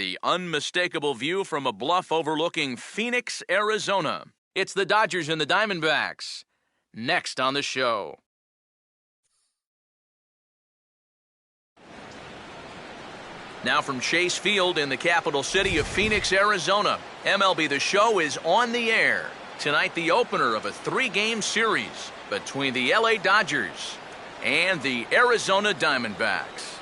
the unmistakable view from a bluff overlooking Phoenix, Arizona. It's the Dodgers and the Diamondbacks. Next on the show. Now from Chase Field in the capital city of Phoenix, Arizona, MLB The Show is on the air. Tonight, the opener of a 3-game series between the LA Dodgers and the Arizona Diamondbacks.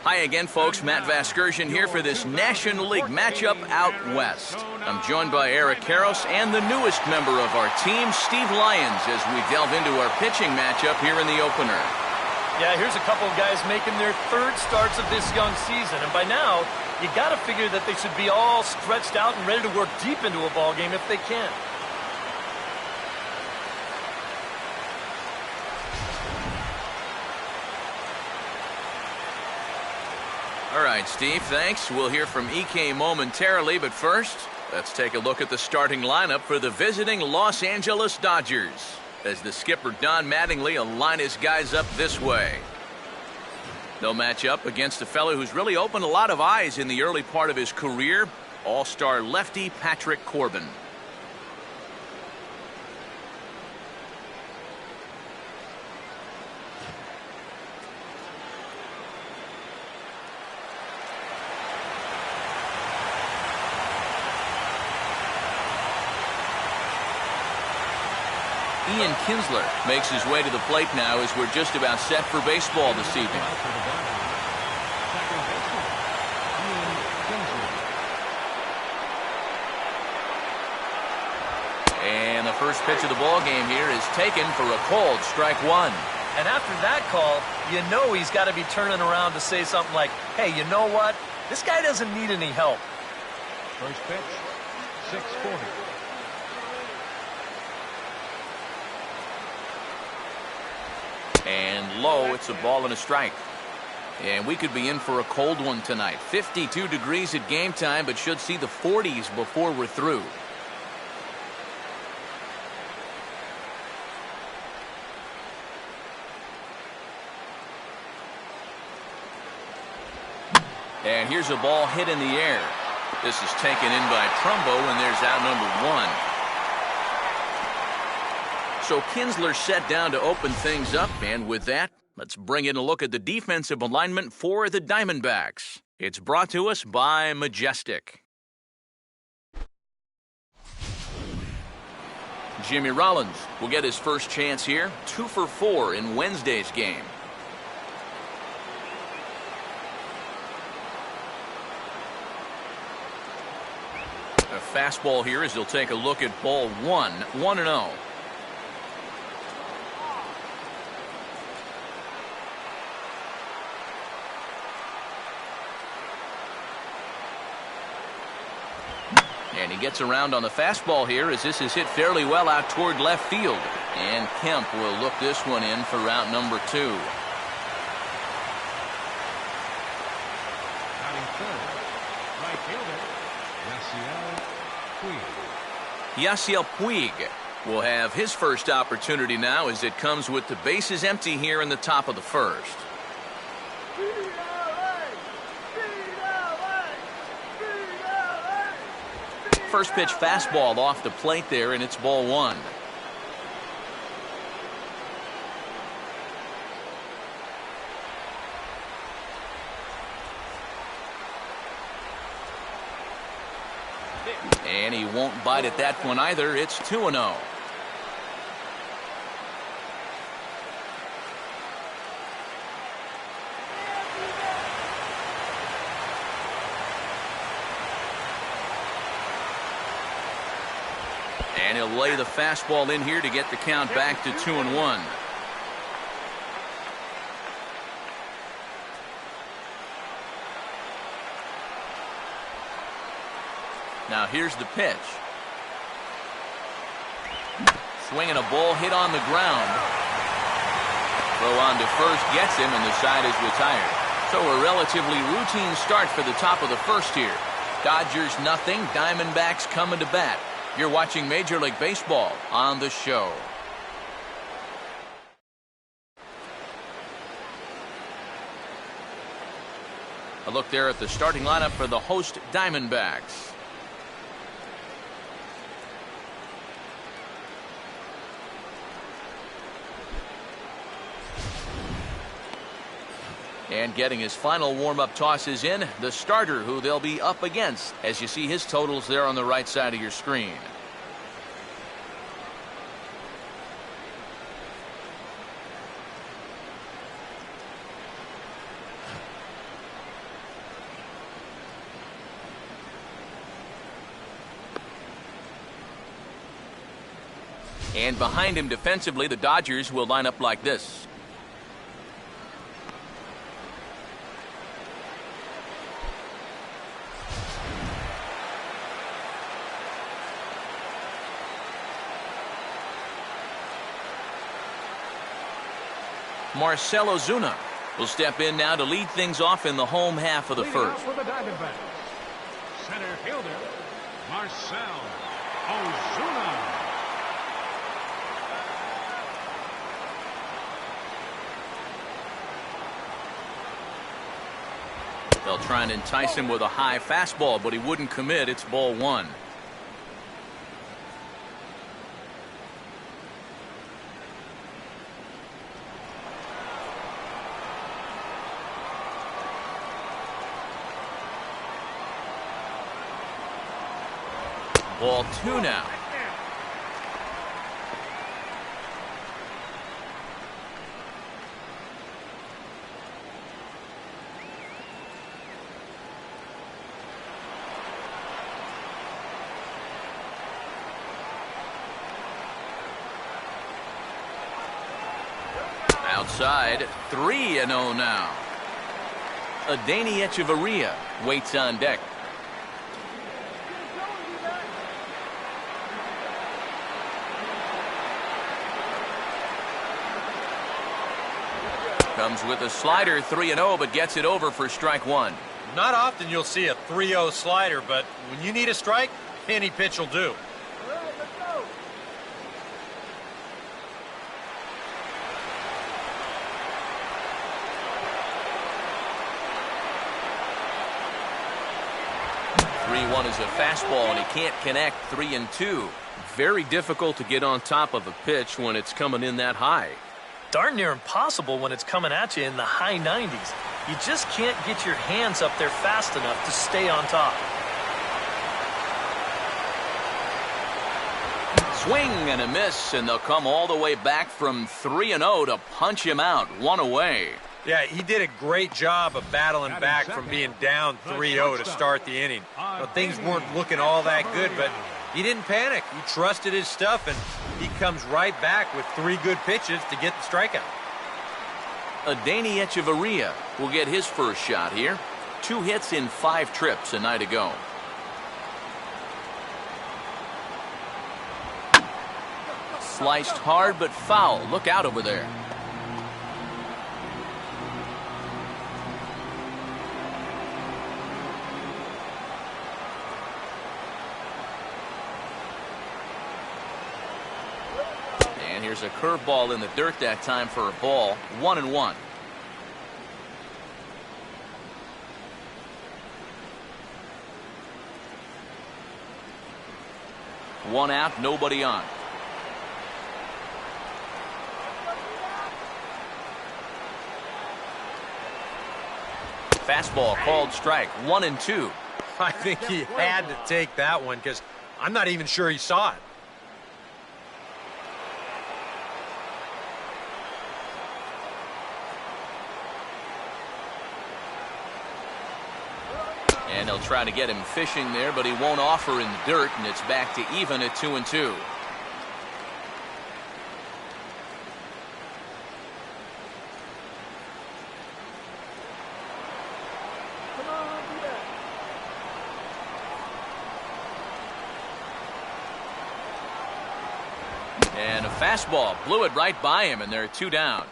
Hi again, folks. Matt Vasgersian here for this National League matchup out west. I'm joined by Eric Karros and the newest member of our team, Steve Lyons, as we delve into our pitching matchup here in the opener. Yeah, here's a couple of guys making their third starts of this young season, and by now, you got to figure that they should be all stretched out and ready to work deep into a ball game if they can. All right, Steve, thanks. We'll hear from EK momentarily, but first, let's take a look at the starting lineup for the visiting Los Angeles Dodgers, as the skipper Don Mattingly will line his guys up this way. They'll match up against a fellow who's really opened a lot of eyes in the early part of his career, all-star lefty Patrick Corbin. Ian Kinsler makes his way to the plate now as we're just about set for baseball this evening. And the first pitch of the ball game here is taken for a called strike one. And after that call, you know he's got to be turning around to say something like, hey, you know what? This guy doesn't need any help. First pitch, 640. And low, it's a ball and a strike. And we could be in for a cold one tonight. 52 degrees at game time, but should see the 40s before we're through. And here's a ball hit in the air. This is taken in by Trumbo, and there's out number one. So Kinsler set down to open things up, and with that, let's bring in a look at the defensive alignment for the Diamondbacks. It's brought to us by Majestic. Jimmy Rollins will get his first chance here, 2 for 4 in Wednesday's game. A fastball here as he'll take a look at ball 1, 1-0. And he gets around on the fastball here as this is hit fairly well out toward left field. And Kemp will look this one in for route number 2. Batting third, right fielder, Yasiel Puig will have his first opportunity now as it comes with the bases empty here in the top of the first. First pitch fastball off the plate there, and it's ball 1. And he won't bite at that one either. It's 2-0. And he'll lay the fastball in here to get the count back to 2-1. Now here's the pitch. Swinging a ball hit on the ground. Throw on to first gets him, and the side is retired. So a relatively routine start for the top of the first here. Dodgers nothing, Diamondbacks coming to bat. You're watching Major League Baseball on the show. A look there at the starting lineup for the host Diamondbacks. And getting his final warm-up tosses in, the starter who they'll be up against, as you see his totals there on the right side of your screen. And behind him defensively, the Dodgers will line up like this. Marcell Ozuna will step in now to lead things off in the home half of the first. For the Diamondbacks, center fielder, Marcell Ozuna. They'll try and entice him with a high fastball, but he wouldn't commit. It's ball one. Ball two now. Outside, 3-0 now. Adeiny Echeverria waits on deck. Comes with a slider, 3-0, but gets it over for strike one. Not often you'll see a 3-0 slider, but when you need a strike, any pitch will do. One is a fastball, and he can't connect. 3-2. Very difficult to get on top of a pitch when it's coming in that high. Darn near impossible when it's coming at you in the high 90s. You just can't get your hands up there fast enough to stay on top. Swing and a miss, and they'll come all the way back from 3-0 to punch him out. One away. Yeah, he did a great job of battling back from being down 3-0 to start the inning. Well, things weren't looking all that good, but he didn't panic. He trusted his stuff, and he comes right back with 3 good pitches to get the strikeout. Adeiny Echeverria will get his first shot here. 2 hits in 5 trips a night ago. Sliced hard but foul. Look out over there. Here's a curveball in the dirt that time for a ball. 1-1. One out, nobody on. Fastball called strike. 1-2. I think he had to take that one because I'm not even sure he saw it. And they'll try to get him fishing there, but he won't offer in the dirt, and it's back to even at 2-2. And a fastball blew it right by him, and they're 2 down.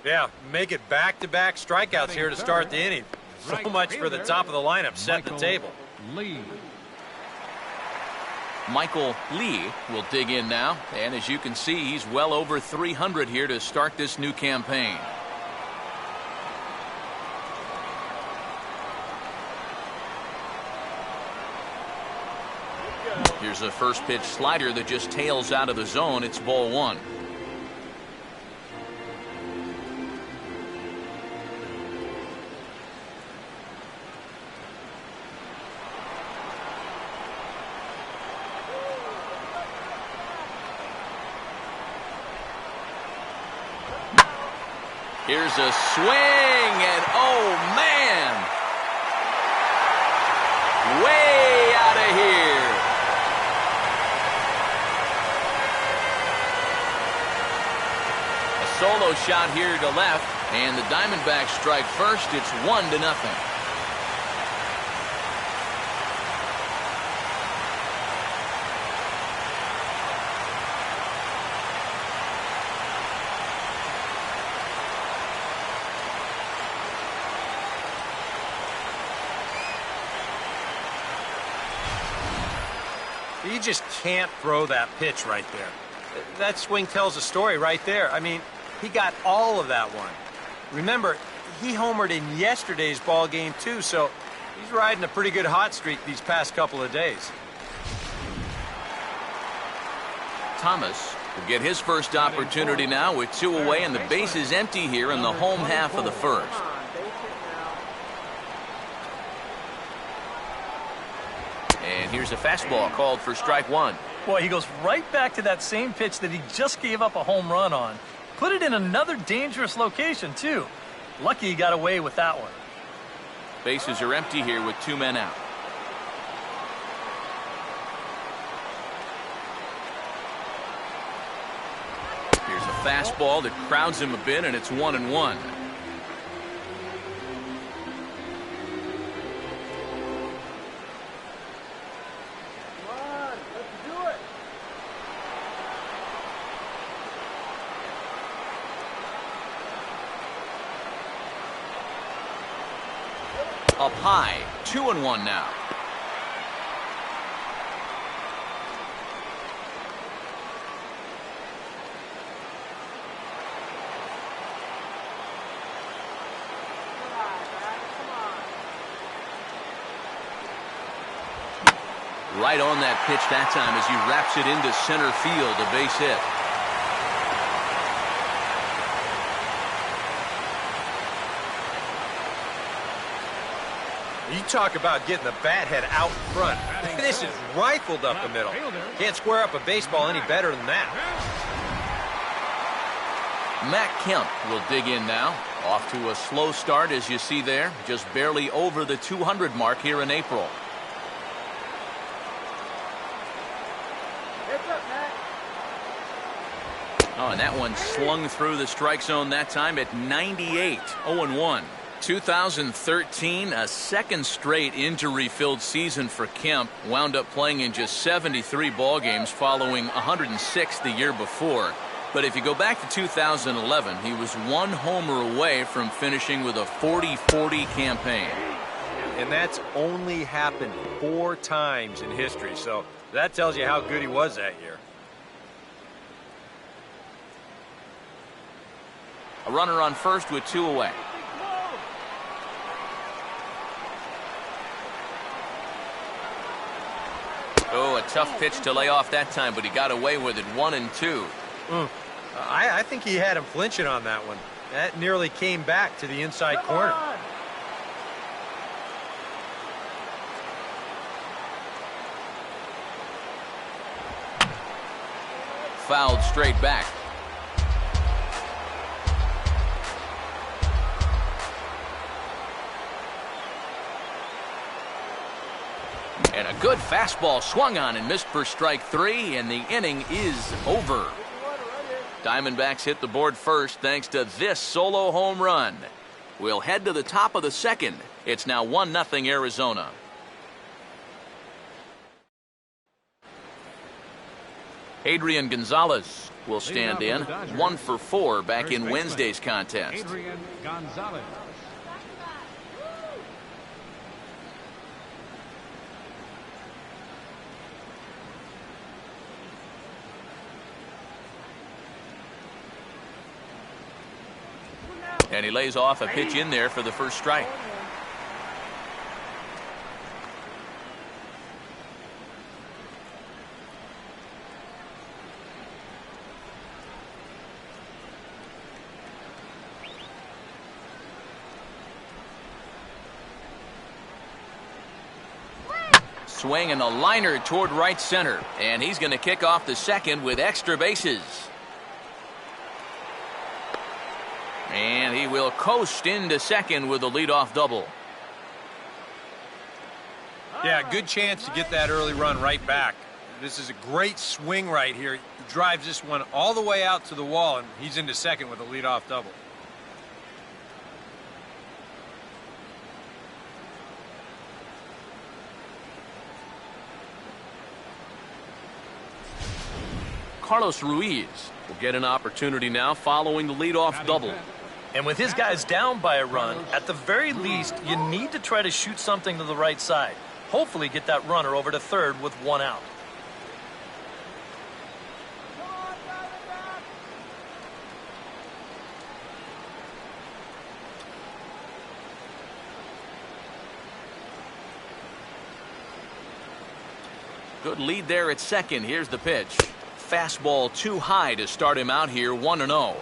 Yeah, make it back-to-back strikeouts here to start the inning. So much for the top of the lineup, set the table. Michael Lee will dig in now, and as you can see, he's well over 300 here to start this new campaign. Here's a first pitch slider that just tails out of the zone. It's ball one. Here's a swing, and oh man, way out of here. A solo shot here to left, and the Diamondbacks strike first. It's 1-0. You just can't throw that pitch right there. That swing tells a story right there. I mean, he got all of that one. Remember, he homered in yesterday's ball game too, so he's riding a pretty good hot streak these past couple of days. Thomas will get his first opportunity now with 2 away, and the base is empty here in the home half of the first. And here's a fastball called for strike one. Boy, he goes right back to that same pitch that he just gave up a home run on. Put it in another dangerous location, too. Lucky he got away with that one. Bases are empty here with 2 men out. Here's a fastball that crowds him a bit, and it's 1-1. Up high, 2-1 now. Right on that pitch that time as he wraps it into center field, a base hit. You talk about getting the bat head out front. This is rifled up the middle. Can't square up a baseball any better than that. Matt Kemp will dig in now. Off to a slow start, as you see there. Just barely over the 200 mark here in April. Oh, and that one slung through the strike zone that time at 98. 0-1. 2013, a second straight injury-filled season for Kemp. Wound up playing in just 73 ball games following 106 the year before. But if you go back to 2011, he was 1 homer away from finishing with a 40-40 campaign. And that's only happened 4 times in history, so that tells you how good he was that year. A runner on first with 2 away. Oh, a tough pitch to lay off that time, but he got away with it. 1-2. I think he had him flinching on that one. That nearly came back to the inside corner. Fouled straight back. And a good fastball swung on and missed for strike 3, and the inning is over. Diamondbacks hit the board first thanks to this solo home run. We'll head to the top of the second. It's now 1-0 Arizona. Adrian Gonzalez will stand in. 1 for 4 back in Wednesday's contest. Adrian Gonzalez. And he lays off a pitch in there for the first strike. Swing and a liner toward right center. And he's going to kick off the second with extra bases. And he will coast into second with a leadoff double. Yeah, good chance to get that early run right back. This is a great swing right here. He drives this one all the way out to the wall, and he's into second with a leadoff double. Carlos Ruiz will get an opportunity now following the leadoff double. And with his guys down by a run, at the very least, you need to try to shoot something to the right side. Hopefully get that runner over to third with one out. Good lead there at second. Here's the pitch. Fastball too high to start him out here 1-0.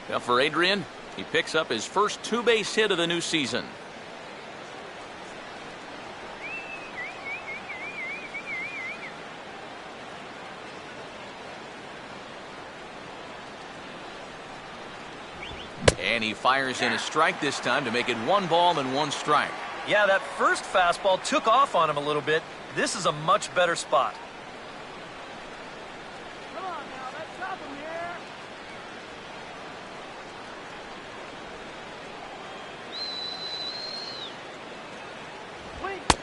Now for Adrian, he picks up his first two-base hit of the new season. And he fires in a strike this time to make it 1-1 strike. Yeah, that first fastball took off on him a little bit. This is a much better spot. Come on now, let's stop him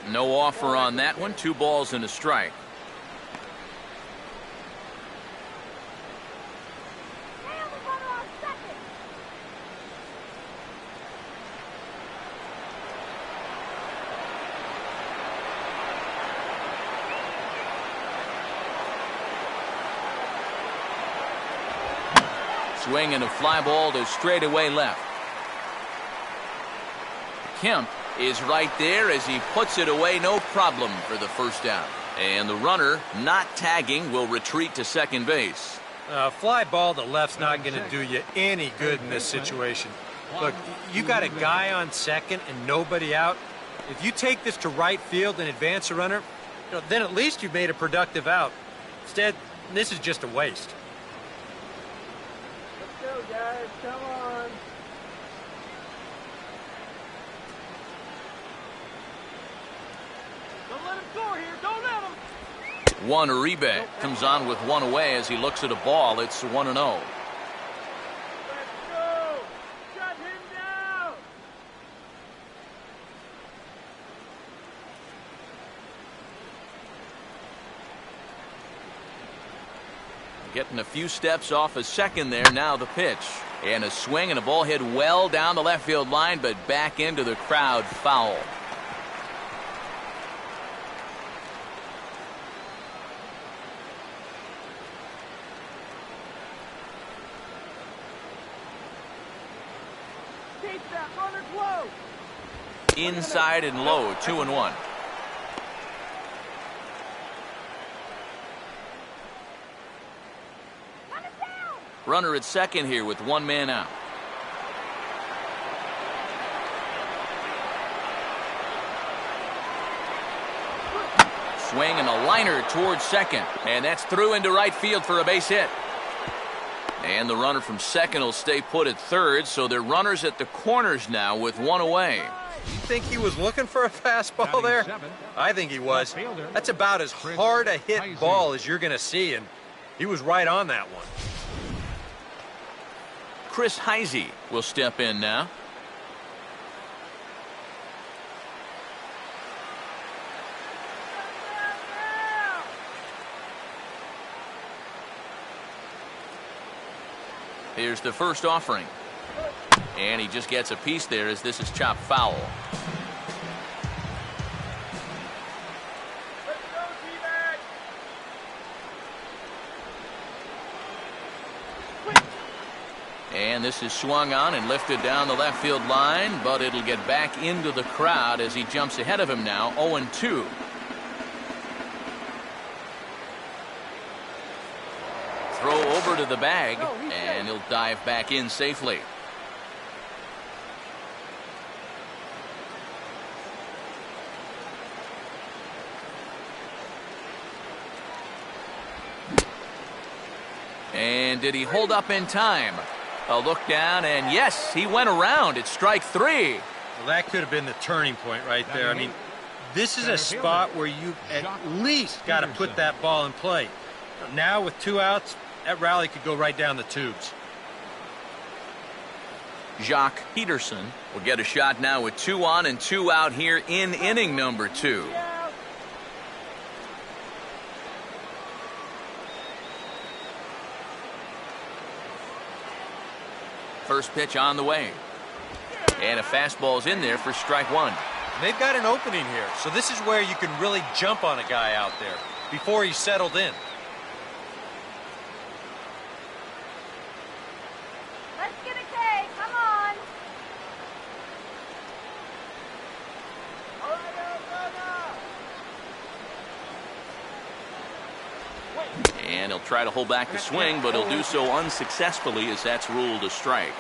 here. No offer on that one. 2 balls and a strike. Swing and a fly ball to straightaway left. Kemp is right there as he puts it away, no problem for the first down. And the runner, not tagging, will retreat to second base. Fly ball to left's not going to do you any good in this situation. Look, you got a guy on second and nobody out. If you take this to right field and advance a runner, then at least you've made a productive out. Instead, this is just a waste. Let's go, guys. Come on. Don't let him score here. Don't let him. Juan Uribe comes on with one away as he looks at a ball. It's 1-0. Let's go. Shut him down. Getting a few steps off a second there. Now the pitch. And a swing and a ball hit well down the left field line, but back into the crowd, foul. Keep that runner close. Inside and low, 2-1. Runner at second here with one man out. Swing and a liner towards second. And that's through into right field for a base hit. And the runner from second will stay put at third, so they're runners at the corners now with one away. You think he was looking for a fastball there? I think he was. That's about as hard a hit ball as you're going to see, and he was right on that one. Chris Heisey will step in now. Here's the first offering. And he just gets a piece there as this is chopped foul. And this is swung on and lifted down the left field line, but it'll get back into the crowd as he jumps ahead of him now, 0-2. Throw over to the bag, and he'll dive back in safely. And did he hold up in time? A look down, and yes, he went around. It's strike 3. Well, that could have been the turning point right there. I mean, this is a spot where you at least got to put that ball in play. Now with 2 outs, that rally could go right down the tubes. Jacques Peterson will get a shot now with 2 on and 2 out here in inning number 2. First pitch on the way. And a fastball's in there for strike 1. They've got an opening here, so this is where you can really jump on a guy out there before he's settled in. Let's get a K. Come on. And he'll try to hold back the swing, but he'll do so unsuccessfully as that's ruled a strike.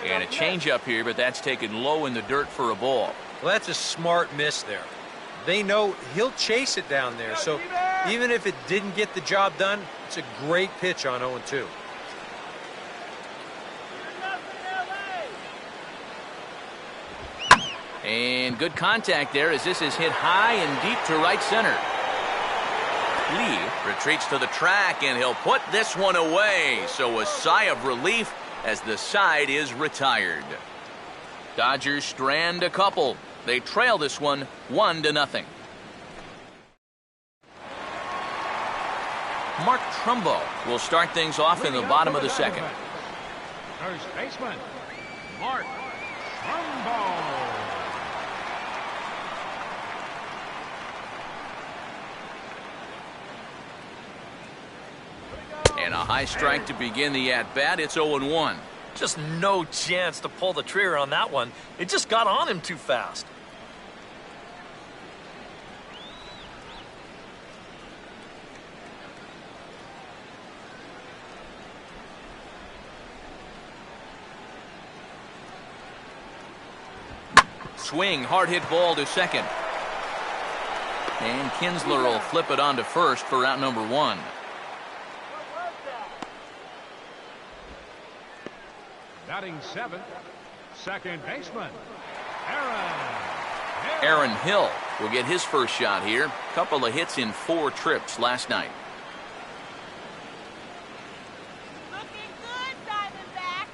And a changeup here, but that's taken low in the dirt for a ball. Well, that's a smart miss there. They know he'll chase it down there, so even if it didn't get the job done, it's a great pitch on 0-2. And good contact there as this is hit high and deep to right center. Lee retreats to the track, and he'll put this one away. So a sigh of relief as the side is retired. Dodgers strand a couple. They trail this one 1-0. Mark Trumbo will start things off in the bottom of the second. First baseman, Mark Trumbo. And a high strike to begin the at-bat. It's 0-1. Just no chance to pull the trigger on that one. It just got on him too fast. Swing, hard hit ball to second. And Kinsler will flip it on to first for out number 1. Batting 7th, second baseman, Aaron Hill will get his first shot here. Couple of hits in 4 trips last night. Looking good, Diamondbacks.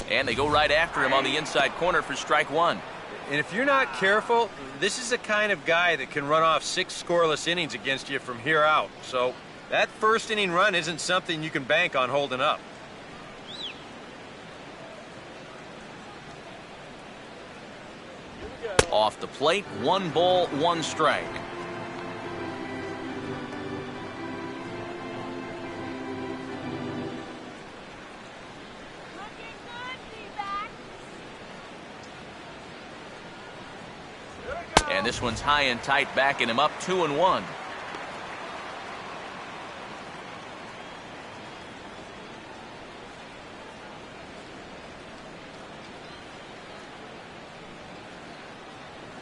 And they go right after him on the inside corner for strike 1. And if you're not careful, this is the kind of guy that can run off 6 scoreless innings against you from here out. So that first inning run isn't something you can bank on holding up. Off the plate, 1 ball, 1 strike. Looking good, D-back. And this one's high and tight, backing him up 2-1.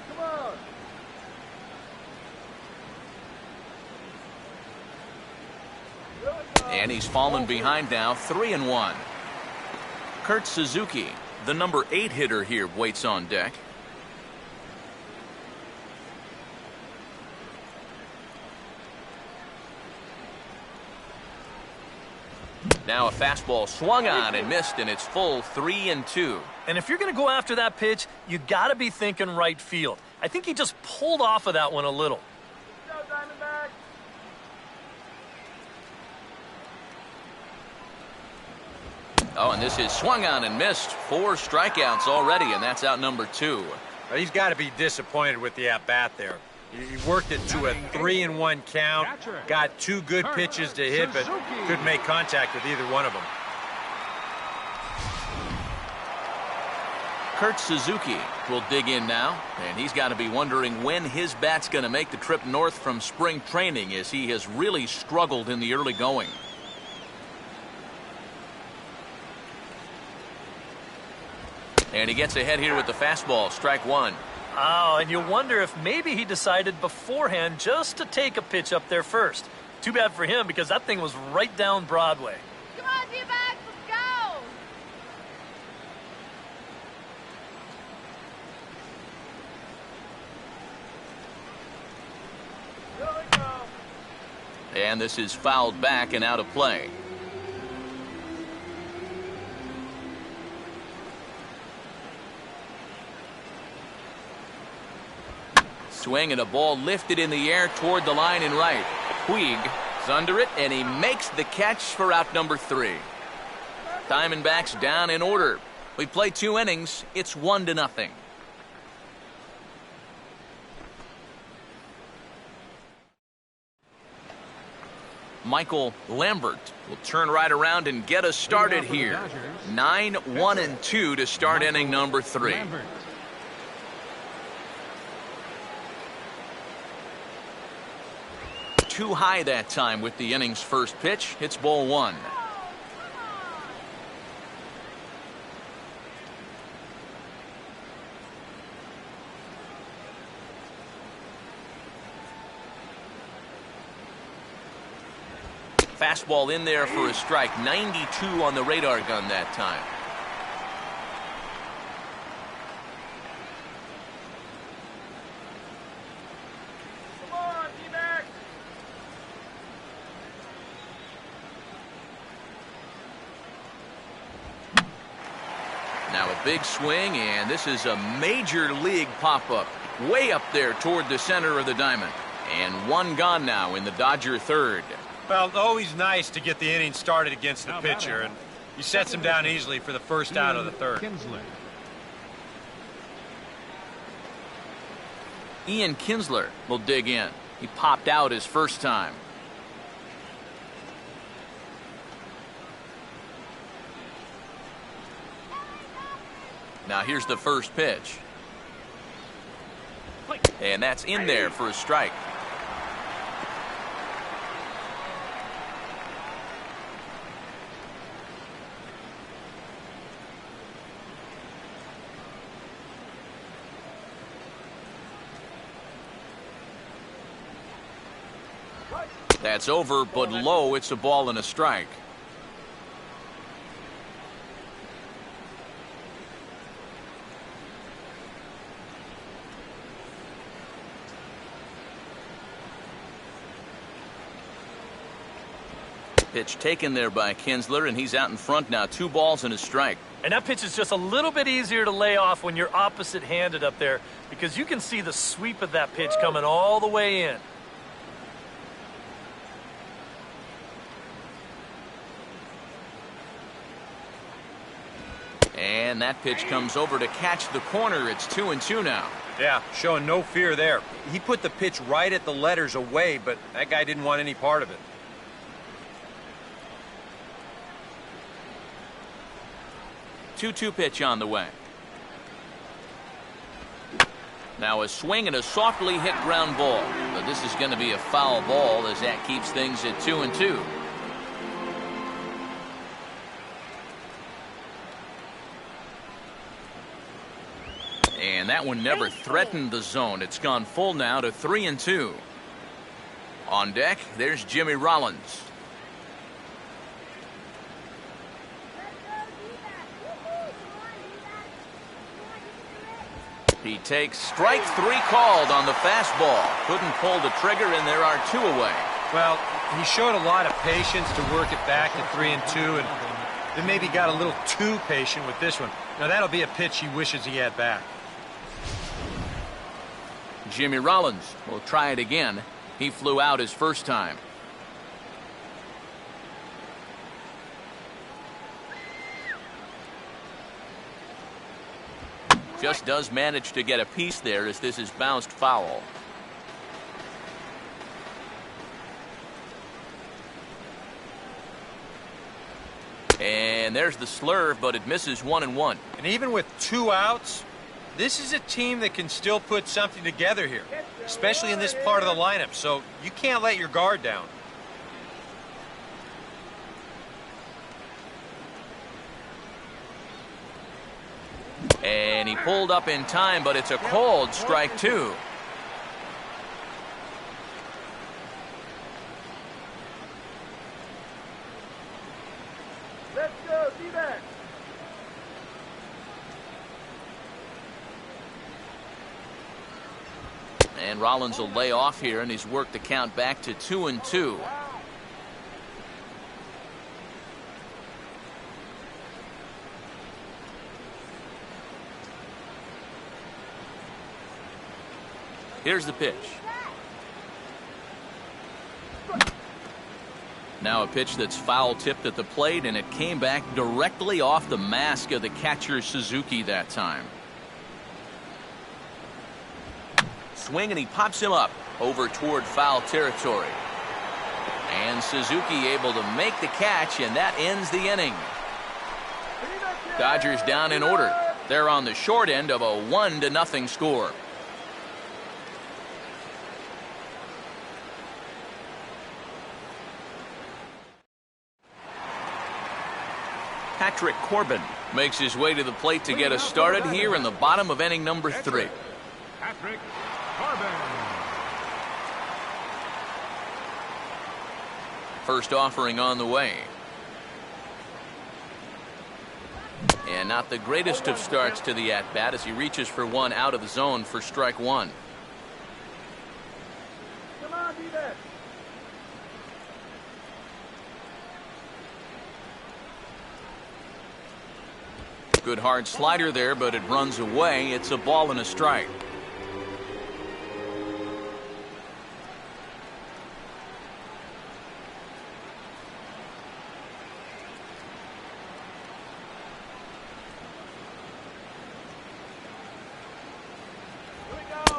Come on. And he's fallen behind now, 3-1. Kurt Suzuki, the number 8 hitter here, waits on deck. Now a fastball swung on and missed, and it's full 3-2. And if you're going to go after that pitch, you got to be thinking right field. I think he just pulled off of that one a little. Go, Diamondbacks. Oh, and this is swung on and missed. 4 strikeouts already, and that's out number 2. Well, he's got to be disappointed with the at-bat there. He worked it to a 3-1 count, got 2 good pitches to hit, but couldn't make contact with either one of them. Kurt Suzuki will dig in now, and he's got to be wondering when his bat's going to make the trip north from spring training, as he has really struggled in the early going. And he gets ahead here with the fastball, strike one. Oh, and you wonder if maybe he decided beforehand just to take a pitch up there first. Too bad for him, because that thing was right down Broadway. Come on, D-backs, let's go! And this is fouled back and out of play. Swing and a ball lifted in the air toward the line and right. Puig is under it, and he makes the catch for out number 3. Diamondbacks down in order. We play 2 innings. It's 1-0. Michael Lambert will turn right around and get us started here. 9-1-2 to start inning number 3. Too high that time with the inning's first pitch. It's ball 1. Fastball in there for a strike. 92 on the radar gun that time. Now a big swing, and this is a major league pop-up. Way up there toward the center of the diamond. And 1 gone now in the Dodger third. Well, always nice to get the inning started against the pitcher, and he sets him down easily for the first out of the third. Ian Kinsler will dig in. He popped out his first time. Now here's the first pitch. And that's in there for a strike. That's over, but low. It's a ball and a strike. Pitch taken there by Kinsler, and he's out in front now. 2 balls and a strike. And that pitch is just a little bit easier to lay off when you're opposite-handed up there, because you can see the sweep of that pitch coming all the way in. And that pitch comes over to catch the corner. It's 2-2 now. Yeah, showing no fear there. He put the pitch right at the letters away, but that guy didn't want any part of it. 2-2 pitch on the way. Now a swing and a softly hit ground ball. But this is going to be a foul ball, as that keeps things at 2-2. And that one never threatened the zone. It's gone full now to 3-2. On deck, there's Jimmy Rollins. He takes strike 3 called on the fastball. Couldn't pull the trigger, and there are 2 away. Well, he showed a lot of patience to work it back to 3-2, and then maybe got a little too patient with this one. Now that'll be a pitch he wishes he had back. Jimmy Rollins will try it again. He flew out his first time. Just does manage to get a piece there, as this is bounced foul. And And there's the slurve, but it misses 1-1. And even with 2 outs, this is a team that can still put something together here, especially in this part of the lineup. So you can't let your guard down. And he pulled up in time, but it's a called strike 2. Let's go, D-backs. And Rollins will lay off here, and he's worked the count back to 2-2. Here's the pitch. Now a pitch that's foul tipped at the plate, and it came back directly off the mask of the catcher Suzuki that time. Swing, and he pops him up over toward foul territory. And Suzuki able to make the catch, and that ends the inning. Dodgers down in order. They're on the short end of a 1-0 score. Patrick Corbin makes his way to the plate to get us started here in the bottom of inning number 3. Patrick Corbin. First offering on the way. And not the greatest of starts to the at-bat as he reaches for one out of the zone for strike 1. Come on, D-backs. Good hard slider there, but it runs away. It's a ball and a strike.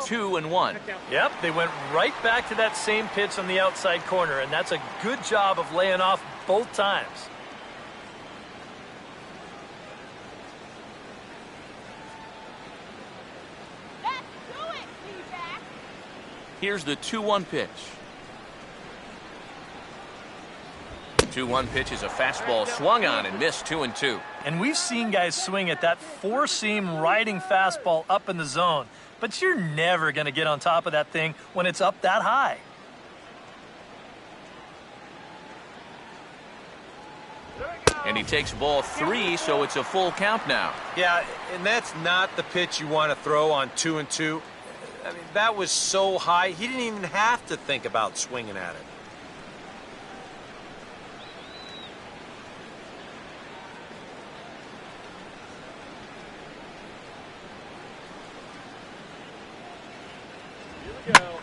Two and one. Yep, they went right back to that same pitch on the outside corner, and that's a good job of laying off both times. Let's do it, D-back. Here's the 2-1 pitch. 2-1 pitch is a fastball swung on and missed 2-2. And we've seen guys swing at that four-seam riding fastball up in the zone, but you're never going to get on top of that thing when it's up that high. And he takes ball 3, so it's a full count now. Yeah, and that's not the pitch you want to throw on 2-2. I mean, that was so high, he didn't even have to think about swinging at it.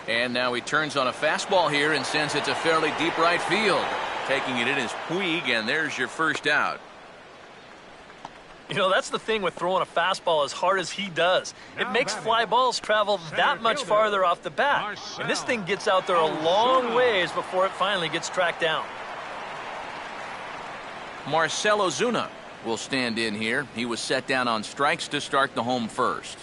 And now he turns on a fastball here and sends it to fairly deep right field. Taking it in is Puig, and there's your first out. You know, that's the thing with throwing a fastball as hard as he does. It makes fly balls travel that much farther off the bat. And this thing gets out there a long ways before it finally gets tracked down. Marcell Ozuna will stand in here. He was set down on strikes to start the home first.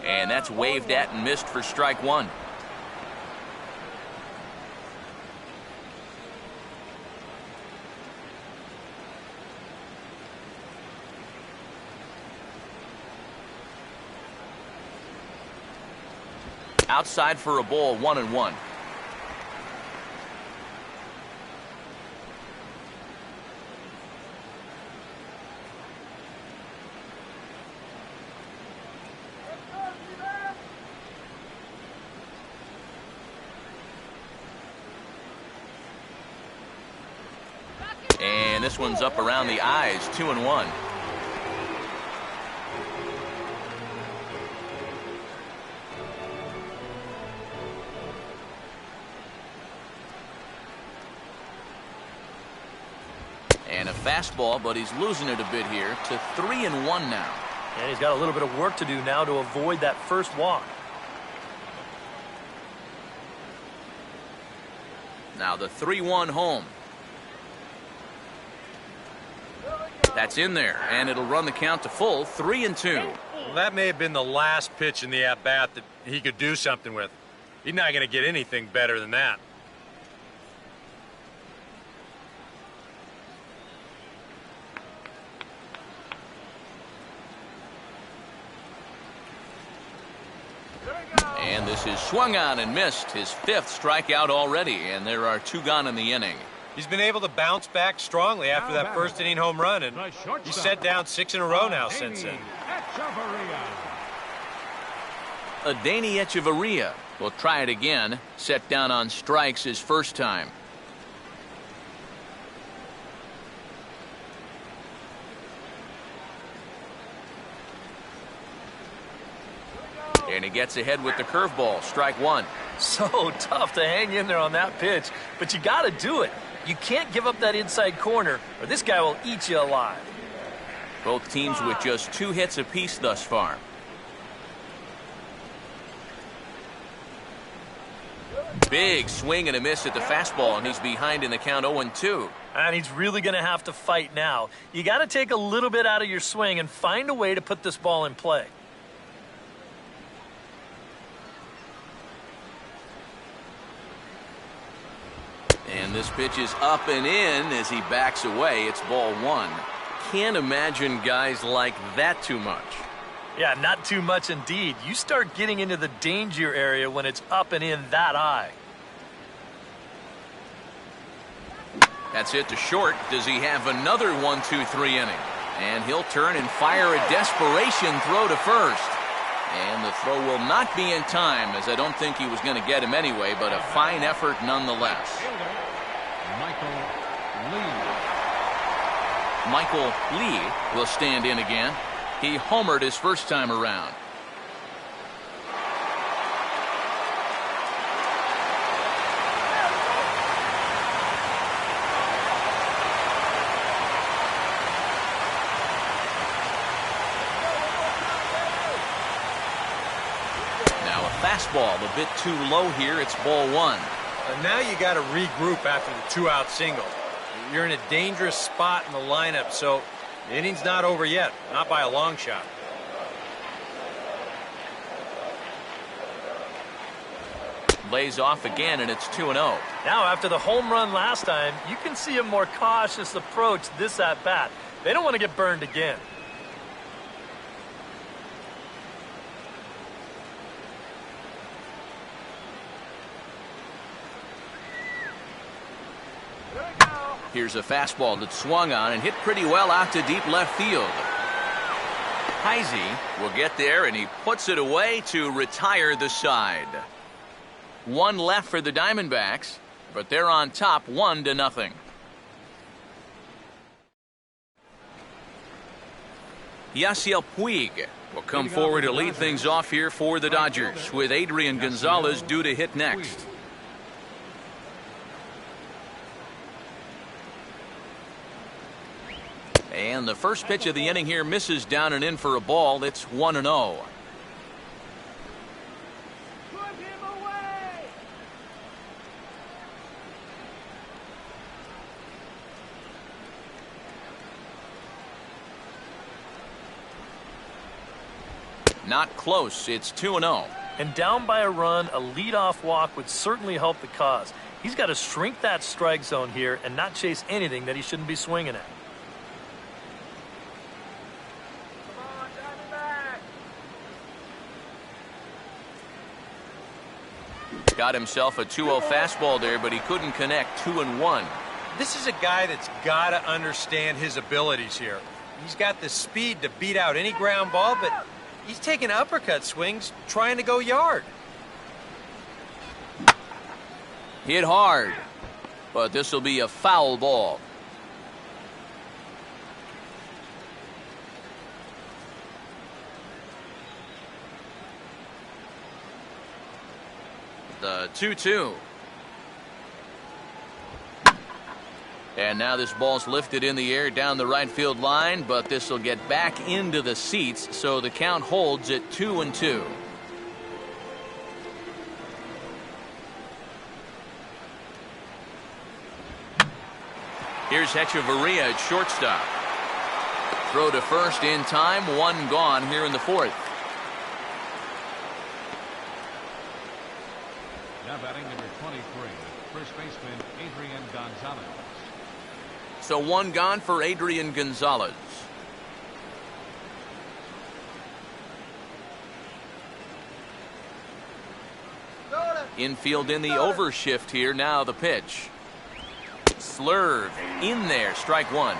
And that's waved at and missed for strike 1. Outside for a ball, 1-1. And this one's up around the eyes, 2-1. And a fastball, but he's losing it a bit here to 3-1 now. And he's got a little bit of work to do now to avoid that first walk. Now the 3-1 home. That's in there, and it'll run the count to full 3-2. Well, that may have been the last pitch in the at-bat that he could do something with. He's not going to get anything better than that. And this is swung on and missed. His 5th strikeout already, and there are 2 gone in the inning. He's been able to bounce back strongly after that first inning home run, and he's set down 6 in a row now since then. Adeiny Echeverria will try it again. Set down on strikes his first time. And he gets ahead with the curveball. Strike 1. So tough to hang in there on that pitch, but you got to do it. You can't give up that inside corner, or this guy will eat you alive. Both teams with just 2 hits apiece thus far. Big swing and a miss at the fastball, and he's behind in the count 0-2. And he's really going to have to fight now. You got to take a little bit out of your swing and find a way to put this ball in play. And this pitch is up and in as he backs away. It's ball 1. Can't imagine guys like that too much. Yeah, not too much indeed. You start getting into the danger area when it's up and in that high. That's it to short. Does he have another 1-2-3 inning? And he'll turn and fire a desperation throw to first. And the throw will not be in time, as I don't think he was going to get him anyway, but a fine effort nonetheless. Michael Lee will stand in again. He homered his first time around. Now a fastball a bit too low here. It's ball 1. And now you got to regroup after the 2-out single. You're in a dangerous spot in the lineup, so the inning's not over yet, not by a long shot. Lays off again, and it's 2-0. Now, after the home run last time, you can see a more cautious approach this at-bat. They don't want to get burned again. Here's a fastball that swung on and hit pretty well out to deep left field. Heisey will get there, and he puts it away to retire the side. 1 left for the Diamondbacks, but they're on top 1-0. Yasiel Puig will come forward to lead things off here for the Dodgers, with Adrian Gonzalez due to hit next. And the first pitch of the inning here misses down and in for a ball. It's 1-0. Put him away! Not close. It's 2-0. And down by a run, a leadoff walk would certainly help the cause. He's got to shrink that strike zone here and not chase anything that he shouldn't be swinging at. Got himself a 2-0 fastball there, but he couldn't connect. 2-1. This is a guy that's got to understand his abilities here. He's got the speed to beat out any ground ball, but he's taking uppercut swings trying to go yard. Hit hard, but this will be a foul ball. The 2-2. And now this ball's lifted in the air down the right field line, but this will get back into the seats, so the count holds at 2-2. Here's Hechavarria at shortstop. Throw to first in time, one gone here in the fourth. Now batting number 23, first baseman Adrian Gonzalez. So one gone for Adrian Gonzalez. Infield in the overshift here. Now the pitch. Slurve in there. Strike one.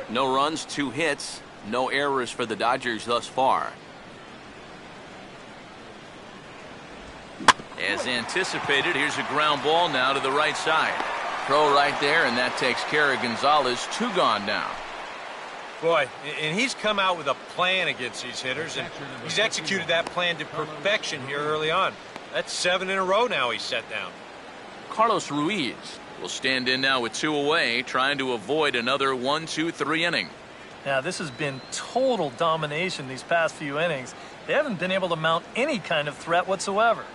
No runs, 2 hits. No errors for the Dodgers thus far. As anticipated, here's a ground ball now to the right side. Throw right there, and that takes care of Gonzalez. 2 gone now. Boy, and he's come out with a plan against these hitters, and he's executed that plan to perfection here early on. That's 7 in a row now he's set down. Carlos Ruiz will stand in now with 2 away, trying to avoid another 1-2-3 inning. Now, this has been total domination these past few innings. They haven't been able to mount any kind of threat whatsoever.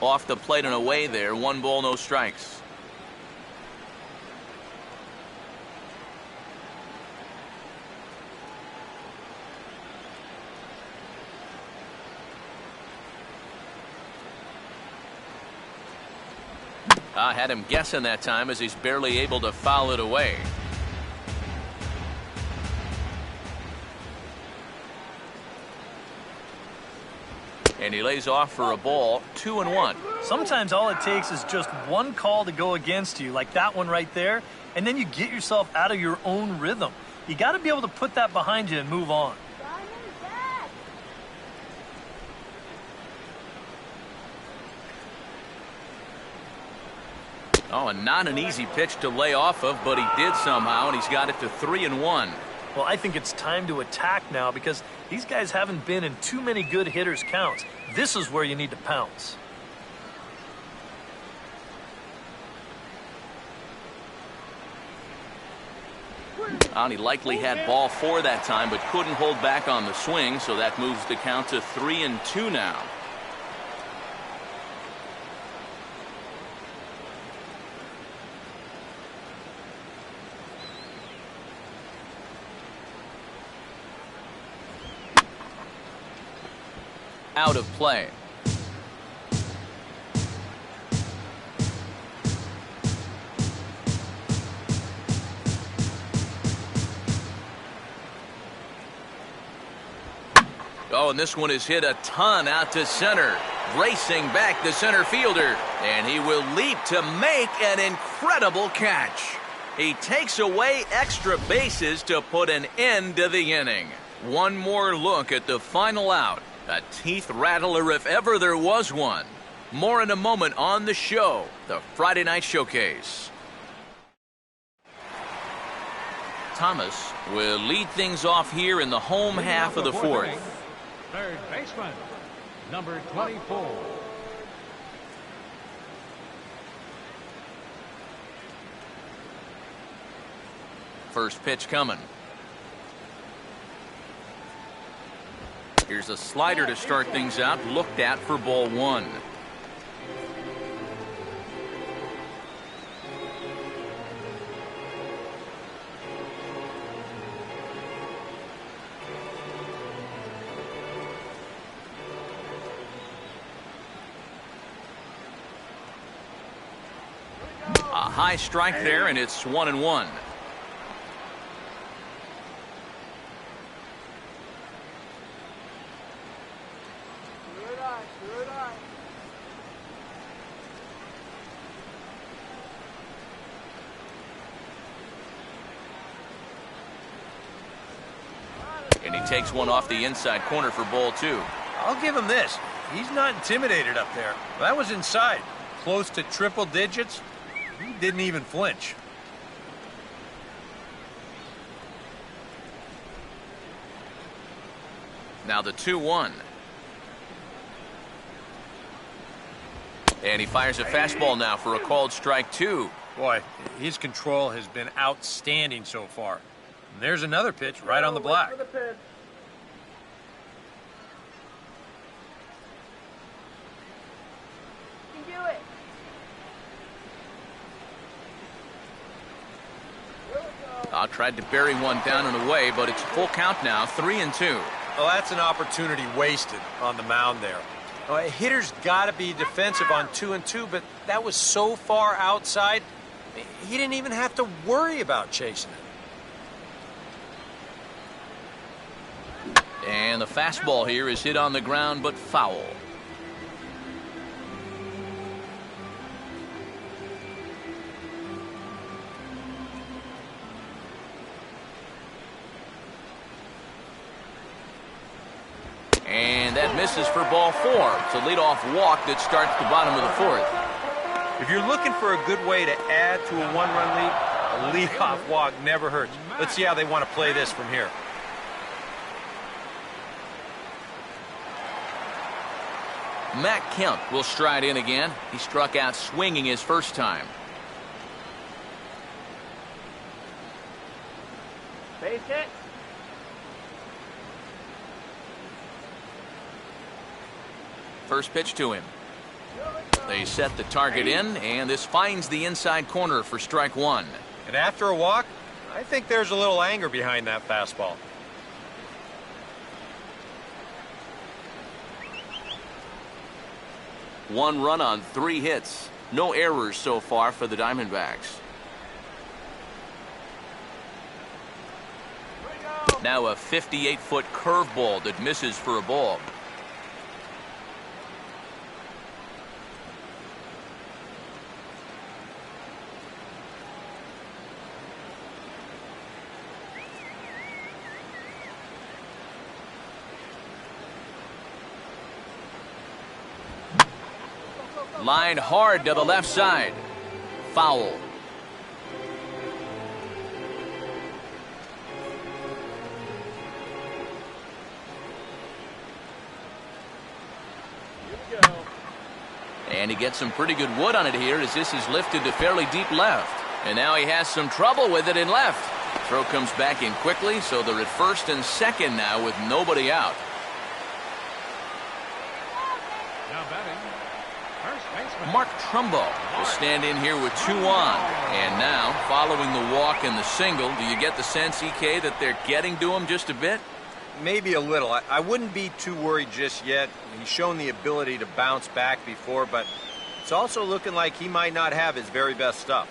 Off the plate and away there. 1 ball, no strikes. I had him guessing that time as he's barely able to foul it away. And he lays off for a ball. 2-1. Sometimes all it takes is just one call to go against you, like that one right there, and then you get yourself out of your own rhythm. You got to be able to put that behind you and move on. Oh, and not an easy pitch to lay off of, but he did somehow, and he's got it to 3-1. Well, I think it's time to attack now because these guys haven't been in too many good hitters' counts. This is where you need to pounce. And he likely had ball 4 that time, but couldn't hold back on the swing, so that moves the count to 3-2 now. Out of play. Oh, and this one is hit a ton out to center. Racing back the center fielder. And he will leap to make an incredible catch. He takes away extra bases to put an end to the inning. One more look at the final out. A teeth rattler if ever there was one. More in a moment on the show, the Friday Night Showcase. Thomas will lead things off here in the home half of the fourth. Third baseman, number 24. First pitch coming. Here's a slider to start things out, looked at for ball 1. A high strike there, and it's 1-1. And he takes one off the inside corner for ball 2. I'll give him this. he's not intimidated up there. That was inside, close to triple digits. He didn't even flinch. Now the 2-1. And he fires a fastball now for a called strike 2. Boy, his control has been outstanding so far. And there's another pitch right on the block. For the pitch. You can do it. Tried to bury one down and away, but it's full count now, 3-2. Well, that's an opportunity wasted on the mound there. A hitter's got to be defensive on 2-2, but that was so far outside, he didn't even have to worry about chasing it. And the fastball here is hit on the ground, but foul. And that misses for ball 4. It's a leadoff walk that starts the bottom of the 4th. If you're looking for a good way to add to a one-run lead, a leadoff walk never hurts. Let's see how they want to play this from here. Matt Kemp will stride in again. He struck out swinging his first time. Base hit. First pitch to him. They set the target in, and this finds the inside corner for strike 1. And after a walk, I think there's a little anger behind that fastball. One run on 3 hits. No errors so far for the Diamondbacks. Now a 58-foot curveball that misses for a ball. Line hard to the left side. Foul. And he gets some pretty good wood on it here as this is lifted to fairly deep left. And now he has some trouble with it in left. Throw comes back in quickly, so they're at first and second now with nobody out. Now batting, first baseman. Mark Trumbo will stand in here with 2 on. And now, following the walk and the single, do you get the sense, EK, that they're getting to him just a bit? Maybe a little. I wouldn't be too worried just yet. He's shown the ability to bounce back before, but it's also looking like he might not have his very best stuff.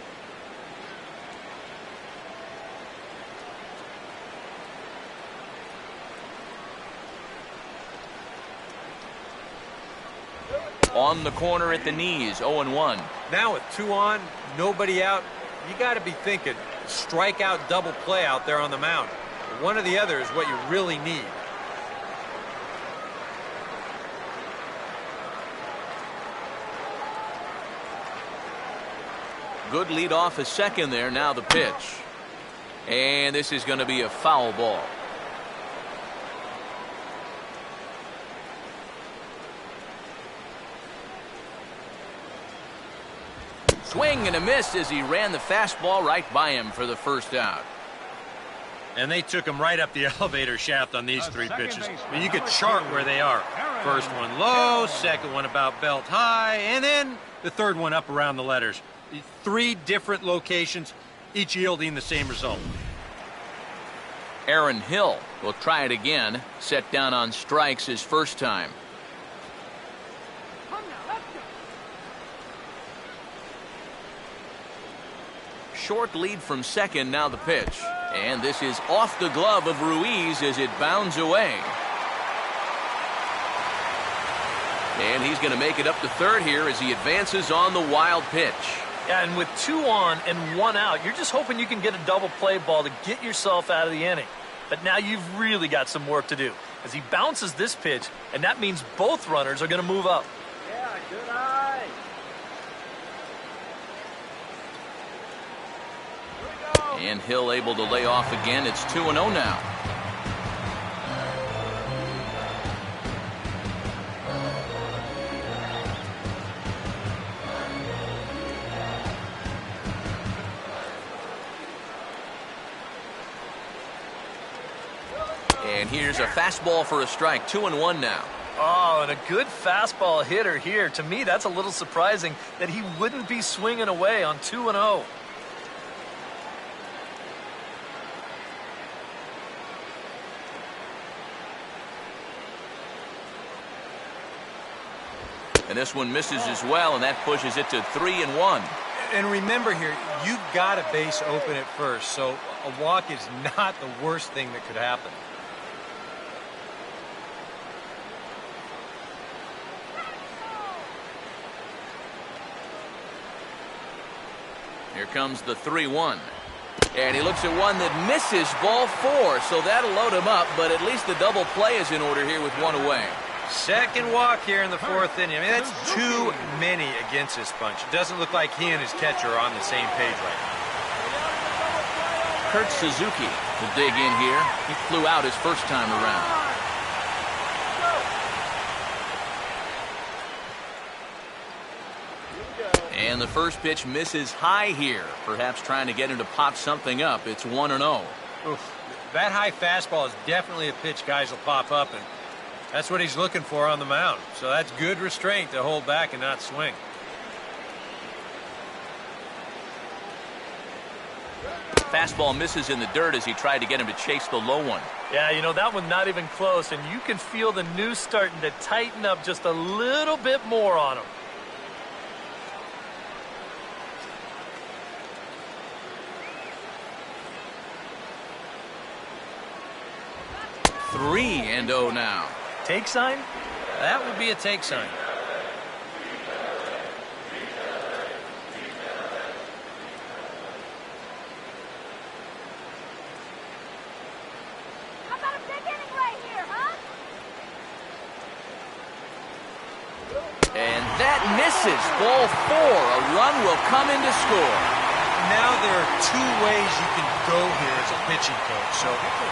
On the corner at the knees, 0-1. Now with 2 on, nobody out, you got to be thinking strikeout double play out there on the mound. One or the other is what you really need. Good lead off a second there. Now the pitch. And this is going to be a foul ball. Swing and a miss as he ran the fastball right by him for the first out. And they took him right up the elevator shaft on these 3 pitches. I mean, you could chart where they are. First one low, second one about belt high, and then the third one up around the letters. 3 different locations, each yielding the same result. Aaron Hill will try it again. Set down on strikes his first time. Short lead from second, now the pitch. And this is off the glove of Ruiz as it bounds away. And he's going to make it up to third here as he advances on the wild pitch. Yeah, and with 2 on and 1 out, you're just hoping you can get a double play ball to get yourself out of the inning. But now you've really got some work to do. as he bounces this pitch, and that means both runners are going to move up. Yeah, good eye. And Hill able to lay off again. It's 2-0 now. And here's a fastball for a strike. 2-1 now. Oh, and a good fastball hitter here. To me, that's a little surprising that he wouldn't be swinging away on 2-0. And this one misses as well, and that pushes it to 3-1. And remember here, you've got a base open at first, so a walk is not the worst thing that could happen. Here comes the 3-1. And he looks at one that misses, ball 4, so that'll load him up, but at least the double play is in order here with one away. Second walk here in the 4th inning. I mean, that's too many against this bunch. It doesn't look like he and his catcher are on the same page right now. Kurt Suzuki will dig in here. He flew out his first time around. And the first pitch misses high here, perhaps trying to get him to pop something up. It's 1-0. Oof. That high fastball is definitely a pitch guys will pop up, and that's what he's looking for on the mound. So that's good restraint to hold back and not swing. Fastball misses in the dirt as he tried to get him to chase the low one. Yeah, you know, that one not even close, and you can feel the noose starting to tighten up just a little bit more on him. Three and 0 now. Take sign? That would be a take sign. How about a big inning right here, huh? And that misses. Ball 4. A run will come in to score. Now there are two ways you can go here as a pitching coach. So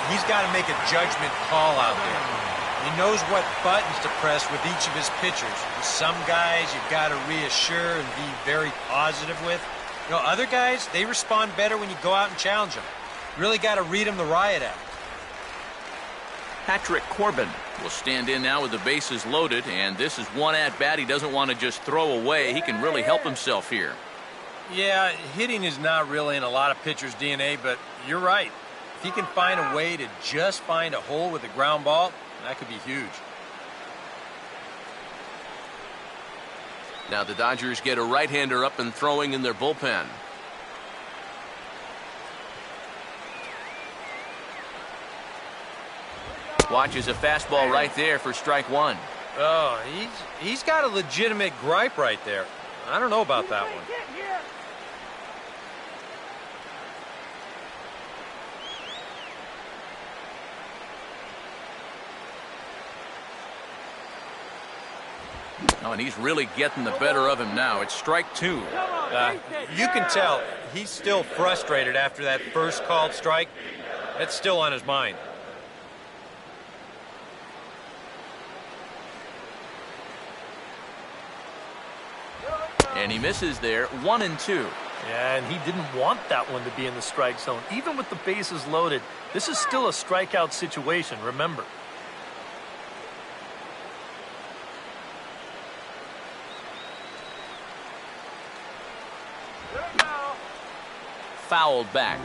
he's got to make a judgment call out there. He knows what buttons to press with each of his pitchers. Some guys you've got to reassure and be very positive with. You know, other guys, they respond better when you go out and challenge them. Really got to read them the riot act. Patrick Corbin will stand in now with the bases loaded, and this is one at-bat he doesn't want to just throw away. He can really help himself here. Yeah, hitting is not really in a lot of pitchers' DNA, but you're right. If he can find a way to just find a hole with a ground ball, that could be huge. Now the Dodgers get a right-hander up and throwing in their bullpen. Watches a fastball right there for strike one. Oh, he's got a legitimate gripe right there. I don't know about that one. Oh, and he's really getting the better of him now. It's strike two. You can tell he's still frustrated after that first called strike. That's still on his mind. And he misses there, 1-2. Yeah, and he didn't want that one to be in the strike zone. Even with the bases loaded, this is still a strikeout situation, remember. Fouled back.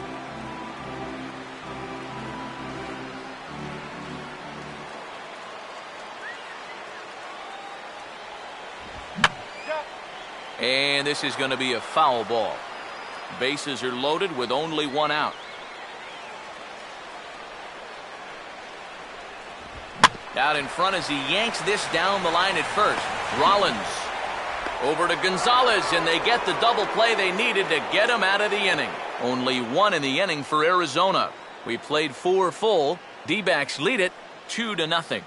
And this is going to be a foul ball. Bases are loaded with only one out. Out in front as he yanks this down the line at first. Rollins over to Gonzalez, and they get the double play they needed to get him out of the inning. Only one in the inning for Arizona. We played 4 full. D-backs lead it 2-0.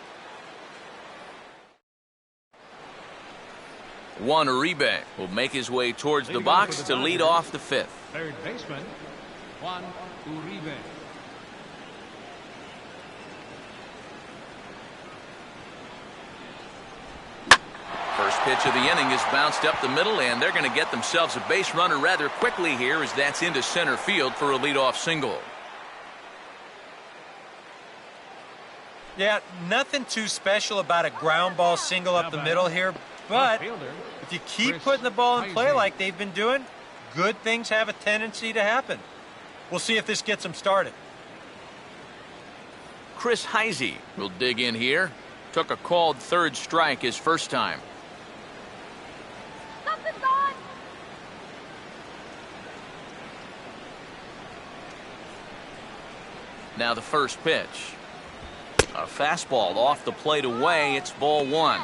Juan Uribe will make his way towards the box to lead off the fifth. Third baseman, Juan Uribe. First pitch of the inning is bounced up the middle, and they're going to get themselves a base runner rather quickly here, as that's into center field for a leadoff single. Yeah, nothing too special about a ground ball single up the middle here, but if you keep putting the ball in play like they've been doing, good things have a tendency to happen. We'll see if this gets them started. Chris Heisey will dig in here. Took a called third strike his first time. Something's on. Now the first pitch. A fastball off the plate away. It's ball one.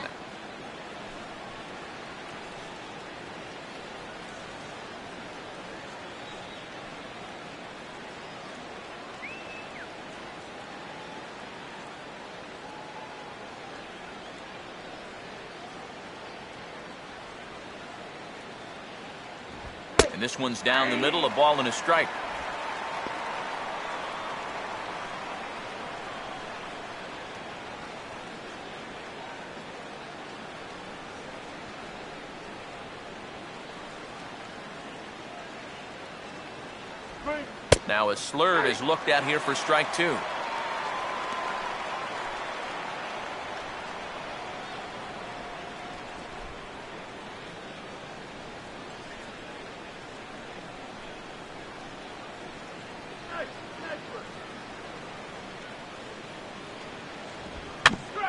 And this one's down the middle, a ball and a strike. Now a slurve is looked at here for strike two.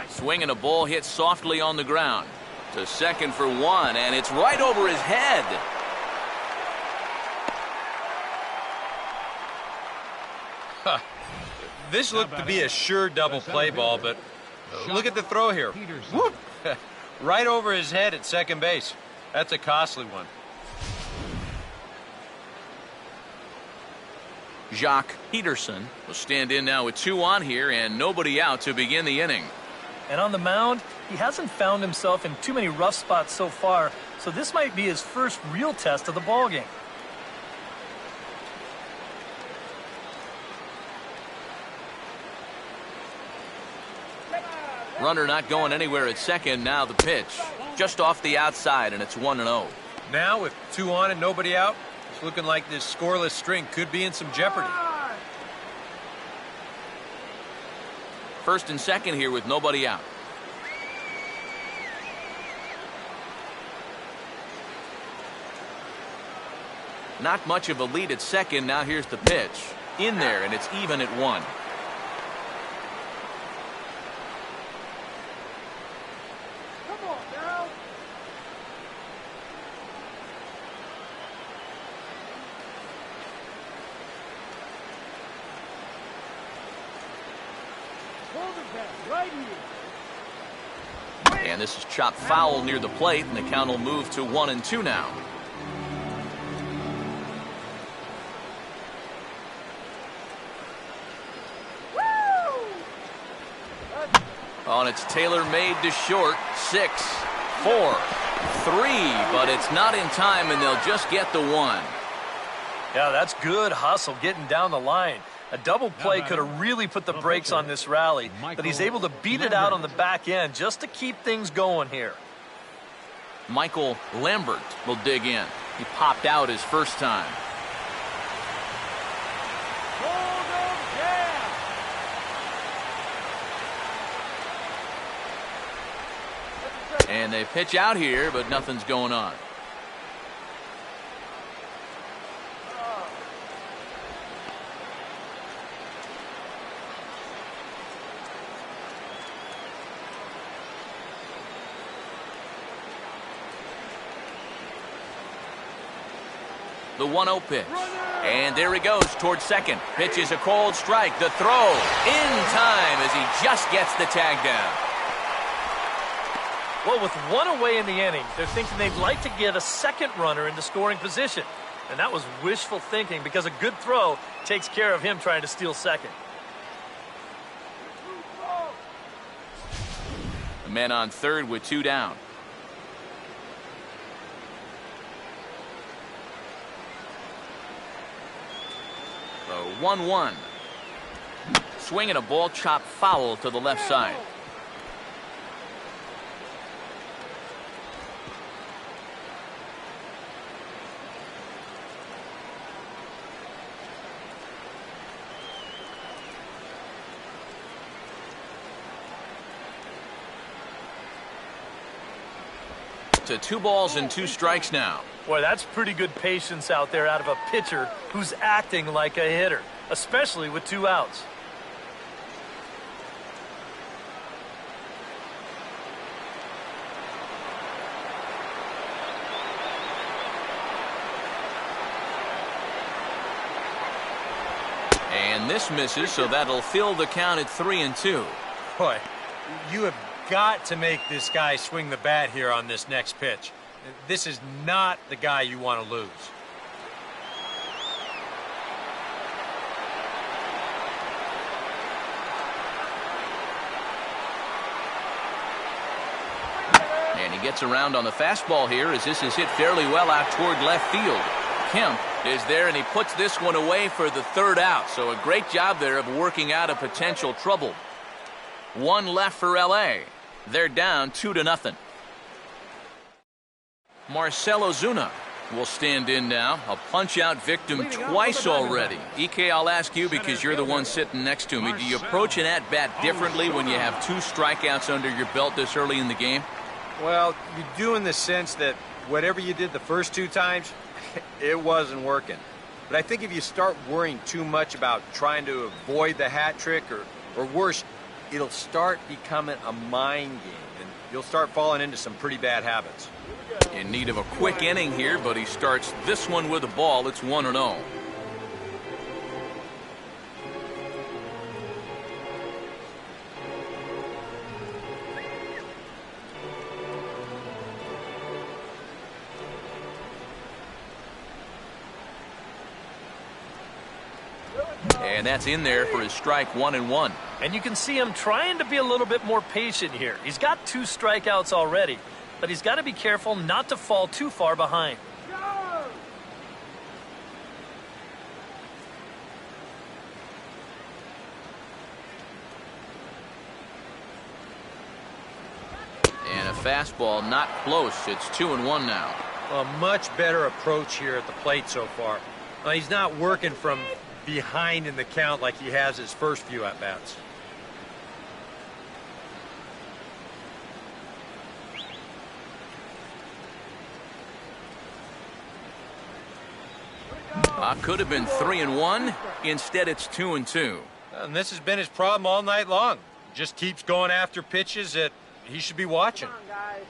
Swinging a ball hit softly on the ground. To second for one, and it's right over his head. This looked to be a sure double play ball, but look at the throw here. Whoop! Right over his head at second base. That's a costly one. Jacques Peterson will stand in now with 2 on here and nobody out to begin the inning. And on the mound, he hasn't found himself in too many rough spots so far, so this might be his first real test of the ballgame. Runner not going anywhere at second. Now the pitch. Just off the outside, and it's 1-0. Now with 2 on and nobody out, it's looking like this scoreless string could be in some jeopardy. First and second here with nobody out. Not much of a lead at second. Now here's the pitch. In there, and it's even at 1. And this is chopped foul near the plate, and the count will move to 1-2 now. On it's Taylor made to short. 6, 4, 3, but it's not in time, and they'll just get the 1. Yeah, that's good hustle getting down the line. A double play could have really put the brakes on this rally, but he's able to beat it out on the back end just to keep things going here. Michael Lambert will dig in. He popped out his first time. And they pitch out here, but nothing's going on. The 1-0 pitch. And there he goes towards second. Pitch is a cold strike. The throw in time as he just gets the tag down. Well, with 1 away in the inning, they're thinking they'd like to get a second runner into scoring position. And that was wishful thinking because a good throw takes care of him trying to steal second. Men on third with 2 down. The 1-1. Swinging a ball chopped foul to the left side. To 2 balls and 2 strikes now. Boy, that's pretty good patience out there out of a pitcher who's acting like a hitter, especially with 2 outs. And this misses, so that'll fill the count at 3-2. Boy, you have got to make this guy swing the bat here on this next pitch. This is not the guy you want to lose. And he gets around on the fastball here as this is hit fairly well out toward left field. Kemp is there, and he puts this one away for the 3rd out. So a great job there of working out a potential trouble. 1 left for L.A. They're down 2-0. Marcell Ozuna will stand in now. A punch-out victim twice already. EK, I'll ask you because you're the one sitting next to me. Do you approach an at-bat differently when you have 2 strikeouts under your belt this early in the game? Well, you do in the sense that whatever you did the first 2 times, it wasn't working. But I think if you start worrying too much about trying to avoid the hat trick or worse, it'll start becoming a mind game, and you'll start falling into some pretty bad habits. In need of a quick inning here, but he starts this one with a ball. It's 1-0. And that's in there for his strike 1-1. And you can see him trying to be a little bit more patient here. He's got 2 strikeouts already, but he's got to be careful not to fall too far behind. And a fastball not close. It's 2-1 now. A much better approach here at the plate so far. He's not working from behind in the count like he has his first few at-bats. Could have been 3-1. Instead, it's 2-2. And this has been his problem all night long. Just keeps going after pitches that he should be watching. Come on, guys.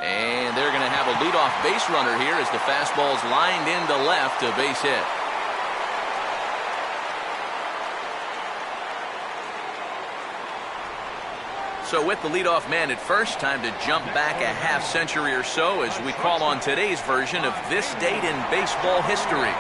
And they're going to have a leadoff base runner here as the fastball's lined into left, a base hit. So with the leadoff man at first, time to jump back a half century or so as we call on today's version of this date in baseball history.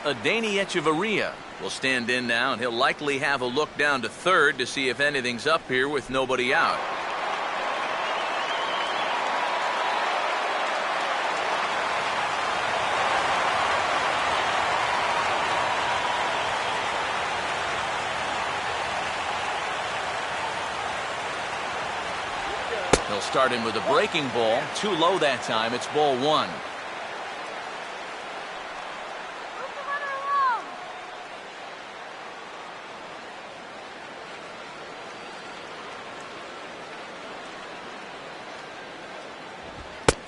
Adeiny Echeverria will stand in now, and he'll likely have a look down to third to see if anything's up here with nobody out. He'll start in with a breaking ball. Too low that time. It's ball 1.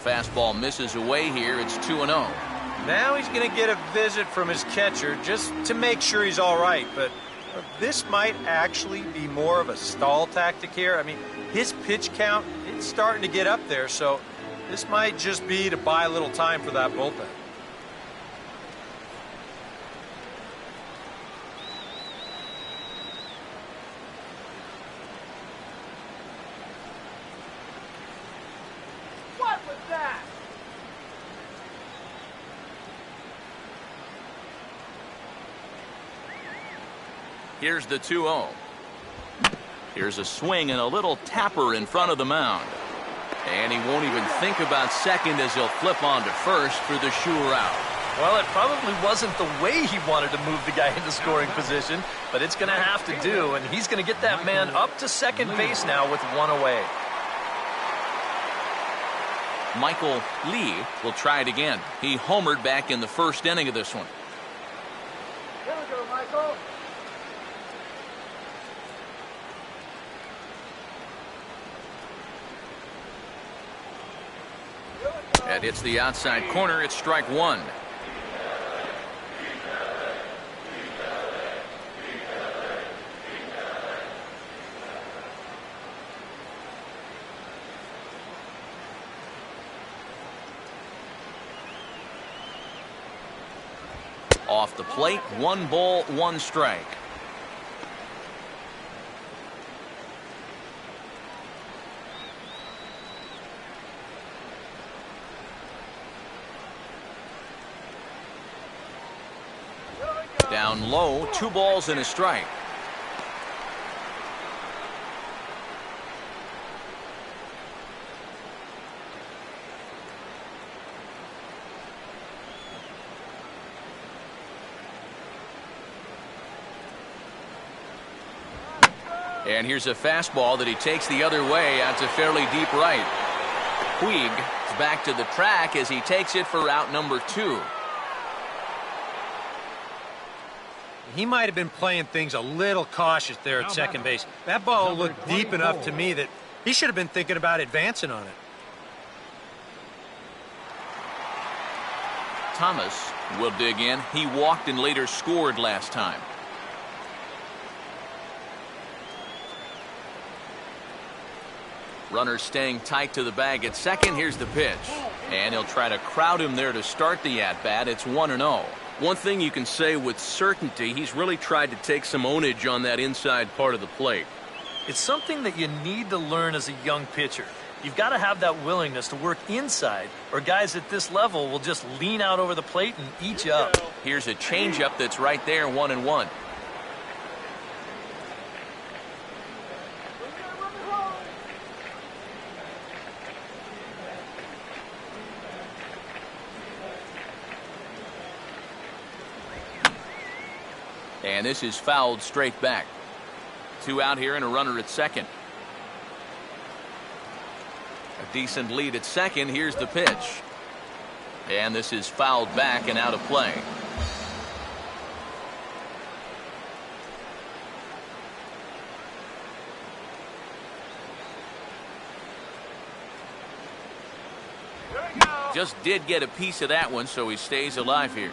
Fastball misses away here. It's 2-0. Now he's going to get a visit from his catcher just to make sure he's all right. But this might actually be more of a stall tactic here. I mean, his pitch count, it's starting to get up there, so this might just be to buy a little time for that bullpen. with that. Here's the 2-0. Here's a swing and a little tapper in front of the mound. And he won't even think about second as he'll flip on to first for the sure out. Well, it probably wasn't the way he wanted to move the guy into scoring position, but it's going to have to do, and he's going to get that man up to second base now with one away. Michael Lee will try it again. He homered back in the first inning of this one. Here we go, Michael. And it's the outside corner. It's strike one. Off the plate, 1 ball, 1 strike. Down low, 2 balls and a strike. And here's a fastball that he takes the other way out to fairly deep right. Puig is back to the track as he takes it for out number 2. He might have been playing things a little cautious there at second base. That ball looked deep enough to me that he should have been thinking about advancing on it. Thomas will dig in. He walked and later scored last time. Runner staying tight to the bag at second. Here's the pitch. And he'll try to crowd him there to start the at-bat. It's 1-0. One thing you can say with certainty, he's really tried to take some ownage on that inside part of the plate. It's something that you need to learn as a young pitcher. You've got to have that willingness to work inside, or guys at this level will just lean out over the plate and eat you up. Here's a changeup that's right there, 1-1. And this is fouled straight back. 2 out here and a runner at second. A decent lead at second. Here's the pitch. And this is fouled back and out of play. Just did get a piece of that one, so he stays alive here.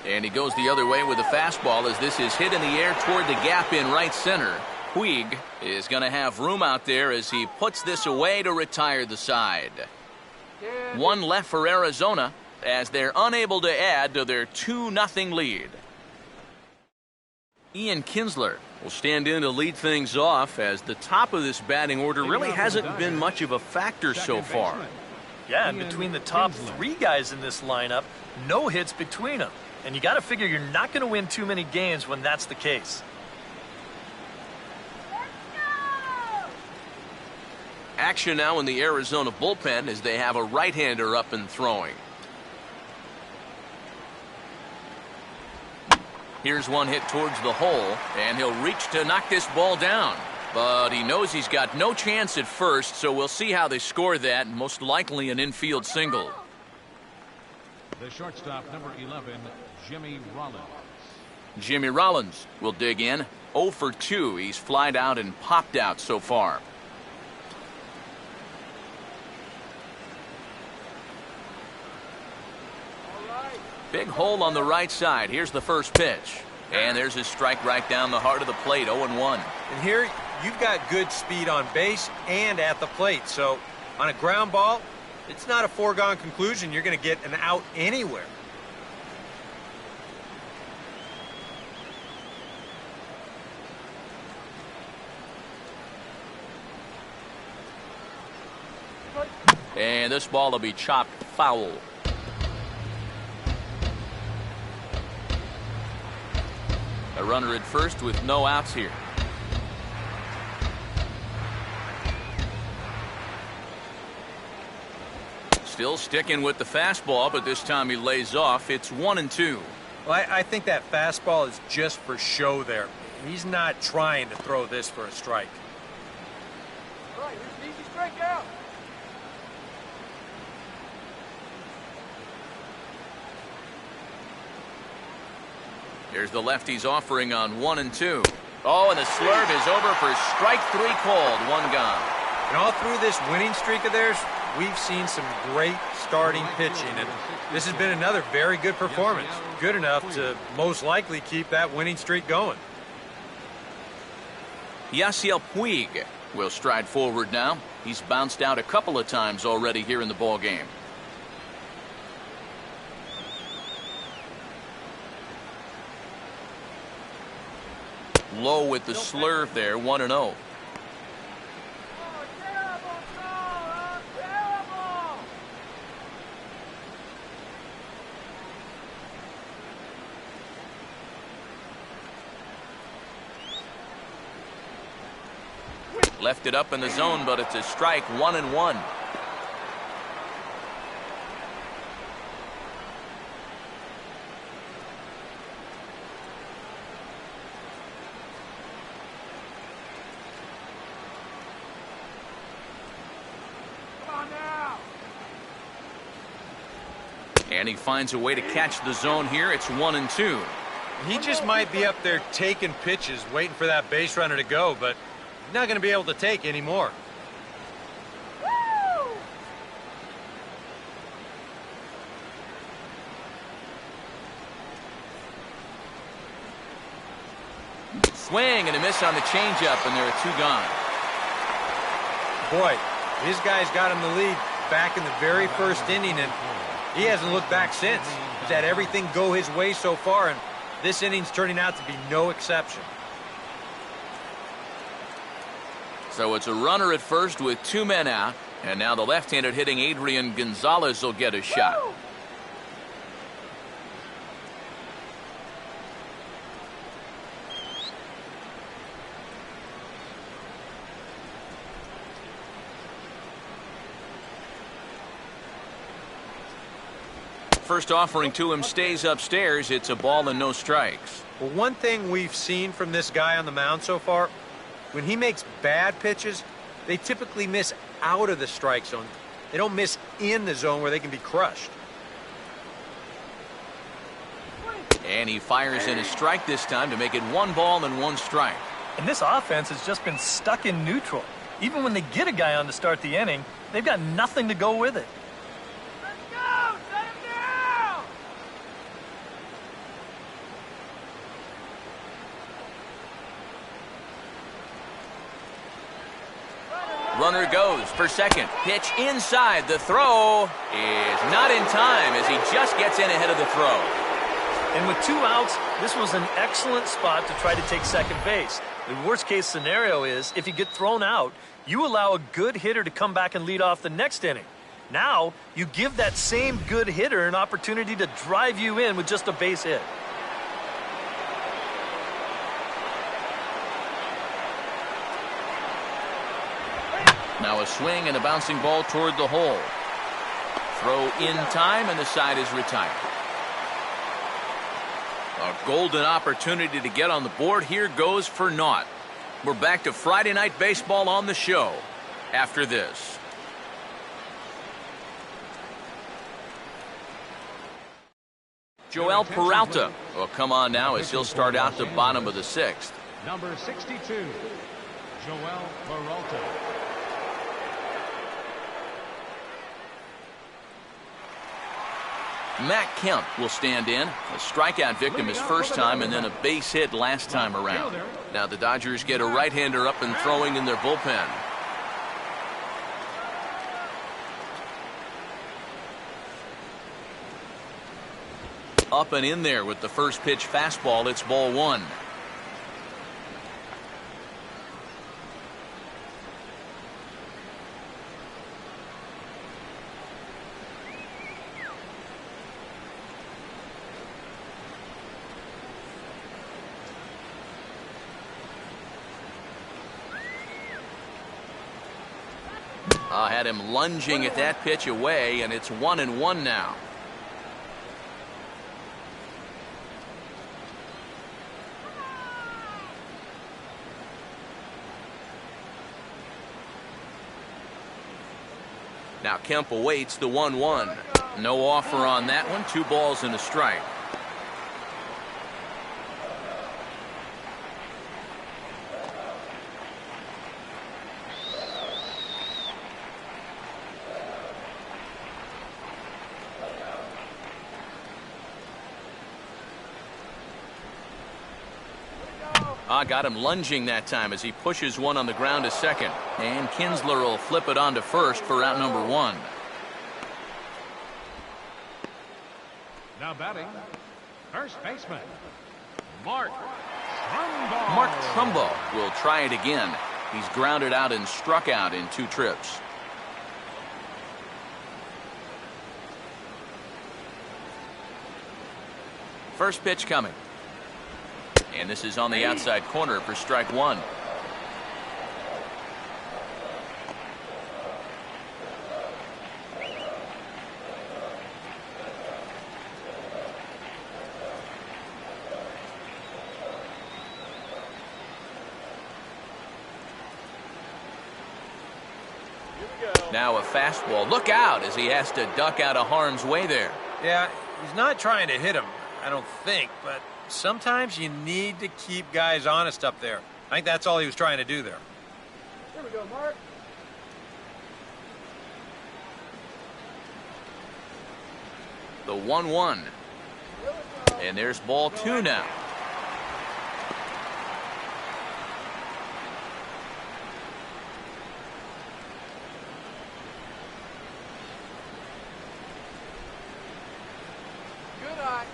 And he goes the other way with a fastball as this is hit in the air toward the gap in right center. Puig is going to have room out there as he puts this away to retire the side. 1 left for Arizona as they're unable to add to their 2-0 lead. Ian Kinsler will stand in to lead things off as the top of this batting order really hasn't been much of a factor so far. Yeah, and between the top 3 guys in this lineup, no hits between them. And you got to figure you're not going to win too many games when that's the case. Action now in the Arizona bullpen as they have a right-hander up and throwing. Here's one hit towards the hole, and he'll reach to knock this ball down. But he knows he's got no chance at first, so we'll see how they score that. Most likely an infield single. The shortstop, number 11, Jimmy Rollins. Jimmy Rollins will dig in. 0 for 2. He's flied out and popped out so far. Big hole on the right side. Here's the first pitch. And there's his strike right down the heart of the plate, 0-1. And here, you've got good speed on base and at the plate. So, on a ground ball, It's not a foregone conclusion you're going to get an out anywhere. And this ball will be chopped foul. A runner at first with no outs here. Still sticking with the fastball, but this time he lays off. It's 1-2. Well, I think that fastball is just for show there. He's not trying to throw this for a strike. All right, here's an easy strikeout. Here's the lefty's offering on 1-2. Oh, and the slurve is over for strike 3 called. One gone. And all through this winning streak of theirs, we've seen some great starting pitching, and this has been another very good performance. Good enough to most likely keep that winning streak going. Yasiel Puig will stride forward now. He's bounced out a couple of times already here in the ball game. Low with the slurve there, 1-0. Oh, terrible call! Oh, terrible! Left it up in the zone, but it's a strike, 1-1. And he finds a way to catch the zone here. It's 1-2. He just might be up there taking pitches, waiting for that base runner to go, but he's not going to be able to take any more. Woo! Swing and a miss on the changeup, and there are 2 gone. Boy, his guys got him the lead back in the very first inning, and he hasn't looked back since. He's had everything go his way so far, and this inning's turning out to be no exception. So it's a runner at first with 2 men out, and now the left-handed hitting Adrian Gonzalez will get a shot. Woo! First offering to him stays upstairs. It's a ball and no strikes. Well, one thing we've seen from this guy on the mound so far, when he makes bad pitches, they typically miss out of the strike zone. They don't miss in the zone where they can be crushed. And he fires in a strike this time to make it 1 ball and 1 strike. And this offense has just been stuck in neutral. Even when they get a guy on to start the inning, they've got nothing to go with it. Let's go! Set him down! Runner goes for second. Pitch inside. The throw is not in time as he just gets in ahead of the throw. And with 2 outs, this was an excellent spot to try to take second base. The worst case scenario is if you get thrown out, you allow a good hitter to come back and lead off the next inning. Now, you give that same good hitter an opportunity to drive you in with just a base hit. Now a swing and a bouncing ball toward the hole. Throw in time, and the side is retired. A golden opportunity to get on the board here goes for naught. We're back to Friday Night Baseball on the show after this. Joel Peralta will come on now as he'll start out the bottom of the 6th. Number 62, Joel Peralta. Matt Kemp will stand in. A strikeout victim his first time and then a base hit last time around. Now the Dodgers get a right-hander up and throwing in their bullpen. Up and in there with the first pitch fastball. It's ball one. Had him lunging at that pitch away, and it's 1-1 now. Now Kemp awaits the 1-1. No offer on that one. 2 balls and a strike. Got him lunging that time as he pushes one on the ground to second. And Kinsler will flip it on to first for out number 1. Now batting, first baseman, Mark Trumbo. Mark Trumbo will try it again. He's grounded out and struck out in 2 trips. First pitch coming. And this is on the outside corner for strike 1. Now a fastball. Look out as he has to duck out of harm's way there. Yeah, he's not trying to hit him, I don't think, but sometimes you need to keep guys honest up there. I think that's all he was trying to do there. Here we go, Mark. The 1-1. And there's ball 2 now. Good eye.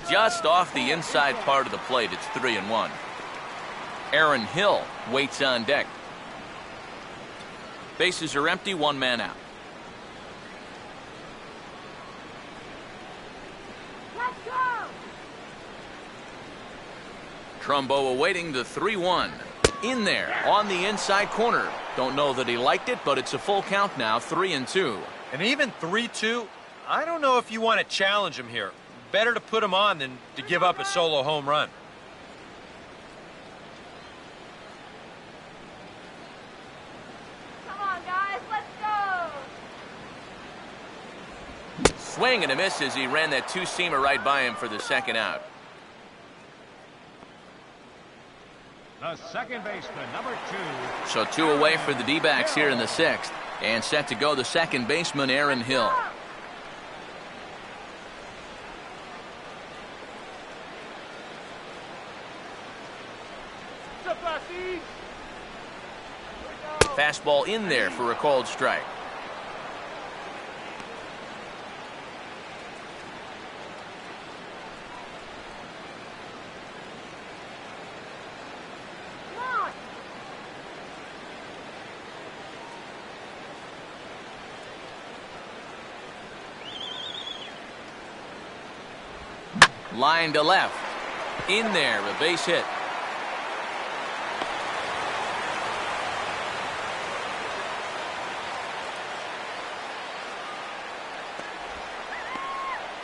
Just off the inside part of the plate. It's 3-1. Aaron Hill waits on deck. Bases are empty. 1 man out. Let's go. Trumbo awaiting the 3-1. In there on the inside corner. Don't know that he liked it, but it's a full count now. 3-2. And even 3-2, I don't know if you want to challenge him here. Better to put him on than to give up a solo home run. Come on, guys. Let's go. Swing and a miss as he ran that 2-seamer right by him for the second out. The second baseman, number 2. So 2 away for the D-backs here in the 6th. And set to go the second baseman, Aaron Hill. Fastball in there for a called strike. Line to left. In there, a base hit.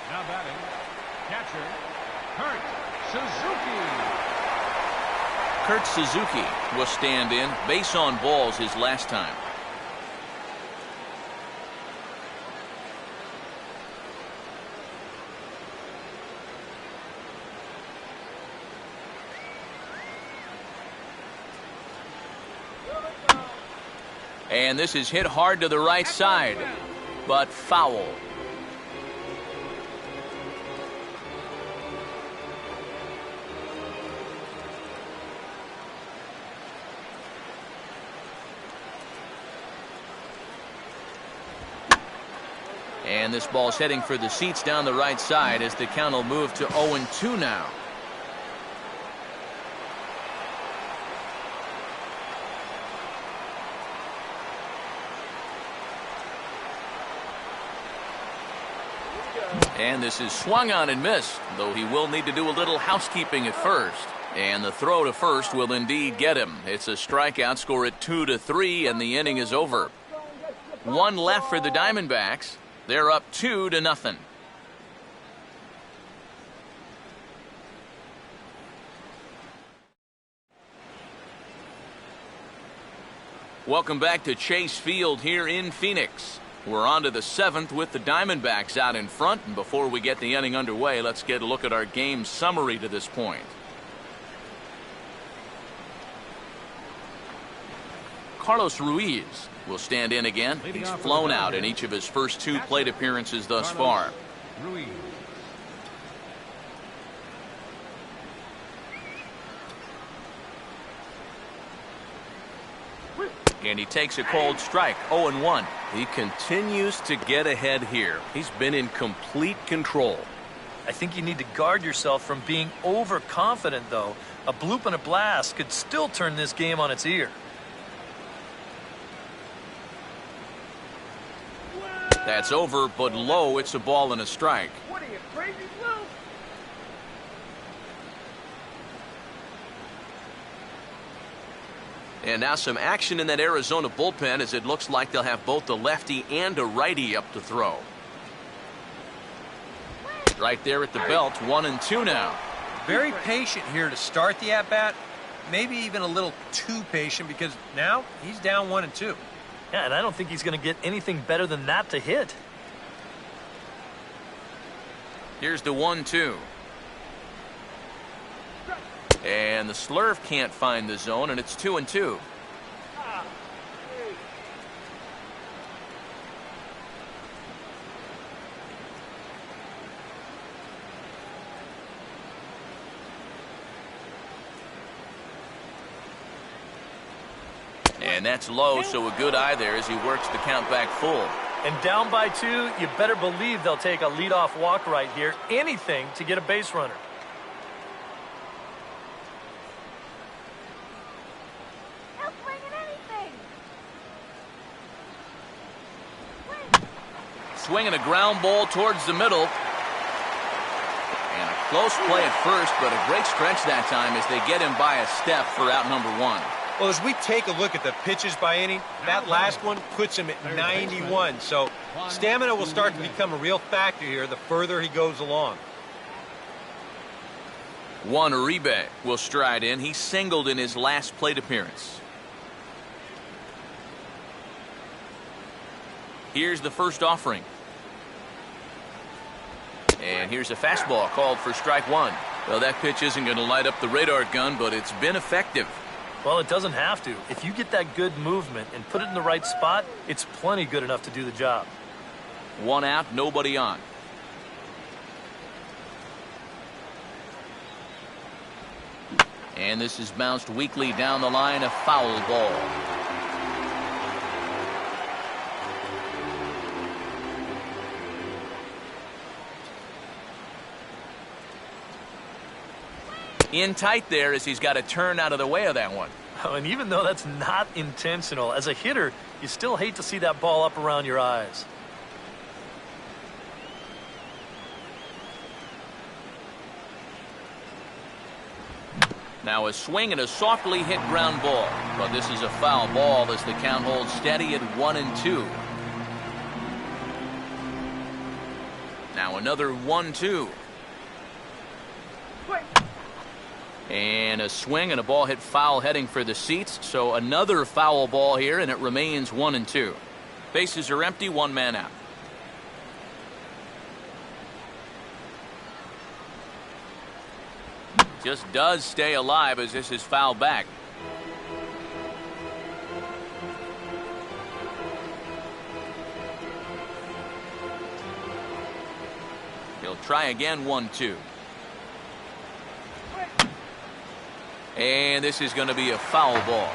Now batting, catcher, Kurt Suzuki. Kurt Suzuki will stand in. Base on balls his last time. And this is hit hard to the right side, but foul. And this ball's heading for the seats down the right side as the count will move to 0-2 now. And this is swung on and missed, though he will need to do a little housekeeping at first. And the throw to first will indeed get him. It's a strikeout, score at 2-3, and the inning is over. One left for the Diamondbacks. They're up 2-0. Welcome back to Chase Field here in Phoenix. We're on to the 7th with the Diamondbacks out in front. And before we get the inning underway, let's get a look at our game summary to this point. Carlos Ruiz will stand in again. He's flown out in each of his first 2 plate appearances thus far. Ruiz. And he takes a cold strike, 0-1. He continues to get ahead here. He's been in complete control. I think you need to guard yourself from being overconfident, though. A bloop and a blast could still turn this game on its ear. That's over, but low. It's a ball and a strike. What are you, crazy, Lou? And now some action in that Arizona bullpen as it looks like they'll have both a lefty and a righty up to throw. Right there at the belt, 1-2 now. Very patient here to start the at-bat. Maybe even a little too patient because now he's down 1-2. Yeah, and I don't think he's going to get anything better than that to hit. Here's the 1-2. And the slurve can't find the zone, and it's 2-2. And that's low, so a good eye there as he works the count back full. And down by 2, you better believe they'll take a leadoff walk right here. Anything to get a base runner. They'll swing at anything. Swinging a ground ball towards the middle. And a close play at first, but a great stretch that time as they get him by a step for out number 1. Well, as we take a look at the pitches by inning, that last one puts him at 91. So stamina will start to become a real factor here the further he goes along. Juan Uribe will stride in. He singled in his last plate appearance. Here's the first offering. And here's a fastball called for strike 1. Well, that pitch isn't going to light up the radar gun, but it's been effective. Well, it doesn't have to. If you get that good movement and put it in the right spot, it's plenty good enough to do the job. 1 out, nobody on. And this is bounced weakly down the line, a foul ball. In tight there as he's got to turn out of the way of that one. Oh, and even though that's not intentional, as a hitter, you still hate to see that ball up around your eyes. Now a swing and a softly hit ground ball. But this is a foul ball as the count holds steady at 1-2. Now another 1-2. And a swing and a ball hit foul heading for the seats. So another foul ball here, and it remains 1-2. Bases are empty, 1 man out. Just does stay alive as this is fouled back. He'll try again, 1-2. And this is going to be a foul ball.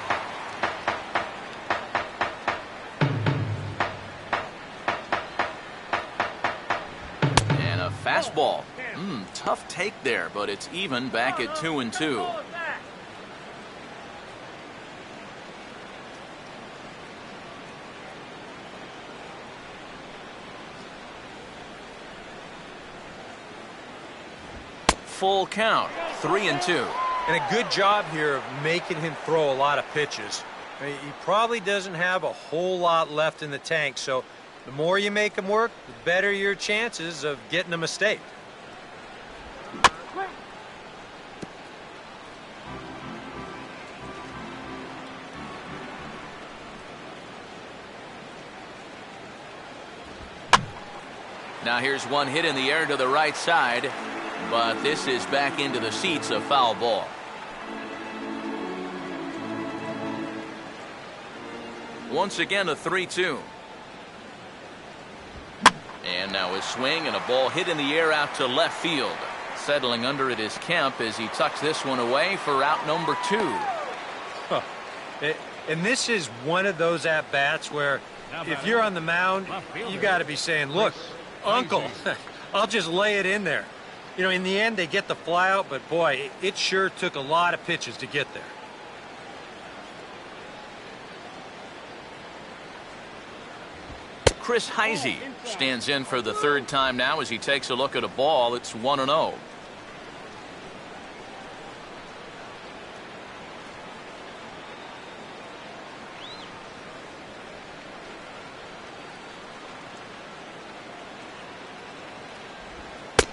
fastball. Tough take there, but it's even back at 2-2. Full count, 3-2. And a good job here of making him throw a lot of pitches. I mean, he probably doesn't have a whole lot left in the tank, so the more you make him work, the better your chances of getting a mistake. Now here's one hit in the air to the right side, but this is back into the seats, a foul ball. Once again, a 3-2. And now his swing and a ball hit in the air out to left field. Settling under it is Kemp as he tucks this one away for out number 2. And this is one of those at-bats where if you're on the mound, you got to be saying, look, Uncle, I'll just lay it in there. You know, in the end, they get the fly out, but boy, it sure took a lot of pitches to get there. Chris Heisey stands in for the third time now as he takes a look at a ball. It's 1-0.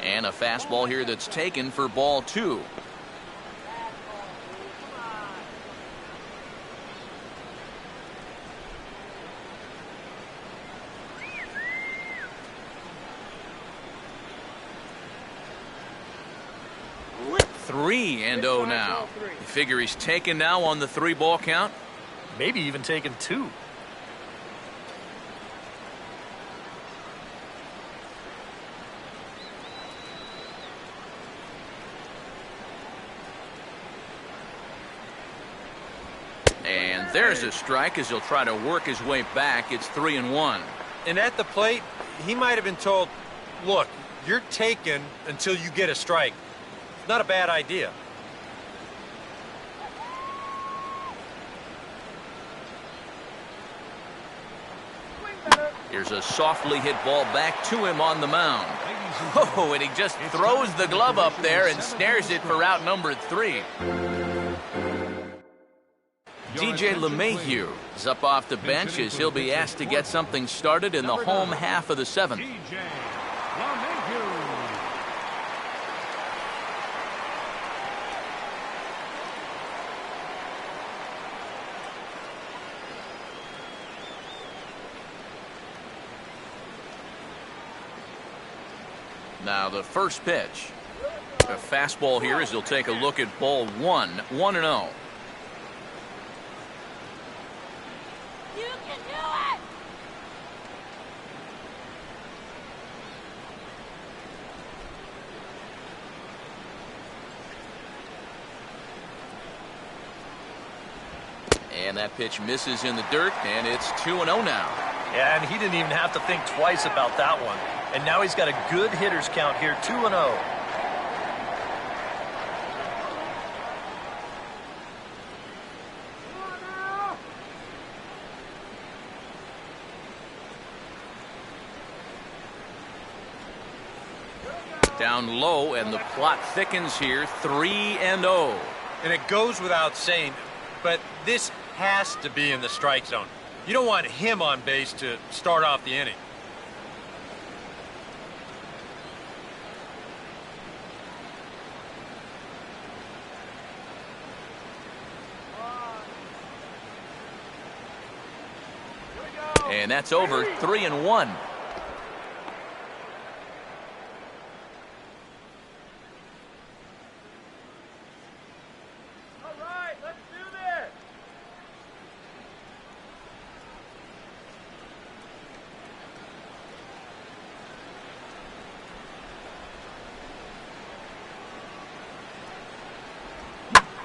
And a fastball here that's taken for ball 2. Three and 0 now. You figure he's taken now on the 3-ball count? Maybe even taken 2. And there's a strike as he'll try to work his way back. It's 3-1. And at the plate, he might have been told, look, you're taken until you get a strike. It's not a bad idea. Here's a softly hit ball back to him on the mound. Oh, and he just throws the glove up there and snares it for out number 3. DJ LeMahieu is up off the bench as he'll be asked to get something started in the home half of the 7th. Now the first pitch. A fastball here as he'll take a look at ball 1, 1-0. You can do it! And that pitch misses in the dirt, and it's 2-0 now. Yeah, and he didn't even have to think twice about that one. And now he's got a good hitters count here, 2-0. Down low, and the plot thickens here, 3-0. And it goes without saying, but this has to be in the strike zone. You don't want him on base to start off the inning. And that's over, 3-1.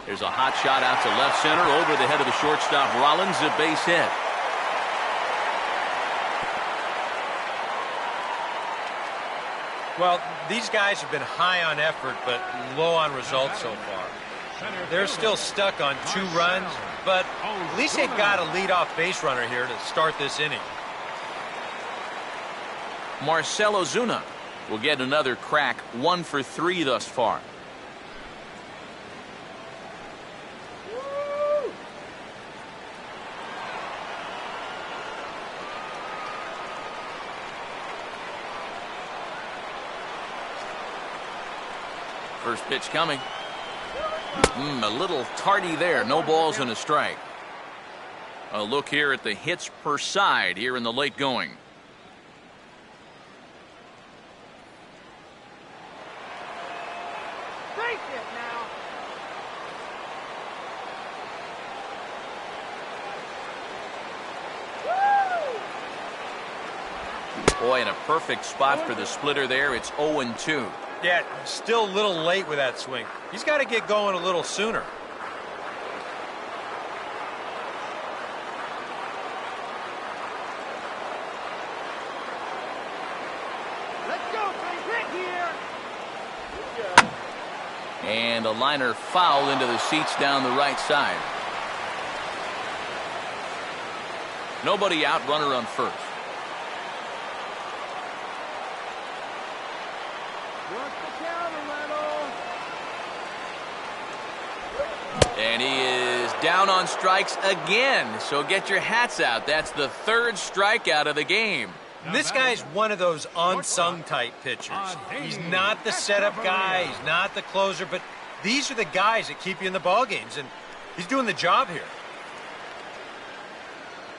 There's a hot shot out to left center over the head of the shortstop Rollins, a base hit. Well, these guys have been high on effort, but low on results so far. They're still stuck on 2 runs, but at least they've got a leadoff base runner here to start this inning. Marcell Ozuna will get another crack, 1 for 3 thus far. First pitch coming. A little tardy there. No balls and a strike. A look here at the hits per side here in the late going. Face it now. Boy, in a perfect spot for the splitter there. It's 0-2. Yeah, still a little late with that swing. He's got to get going a little sooner. Let's go, hit here. And a liner foul into the seats down the right side. Nobody out, runner on first. And he is down on strikes again. So get your hats out. That's the 3rd strikeout of the game. This guy's one of those unsung type pitchers. He's not the setup guy. He's not the closer. But these are the guys that keep you in the ball games. And he's doing the job here.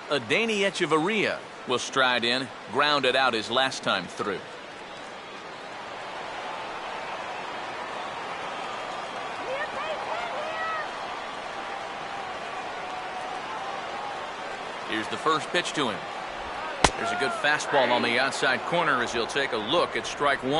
Adeiny Echeverria will stride in. Grounded out his last time through. Here's the first pitch to him. There's a good fastball on the outside corner as he'll take a look at strike 1.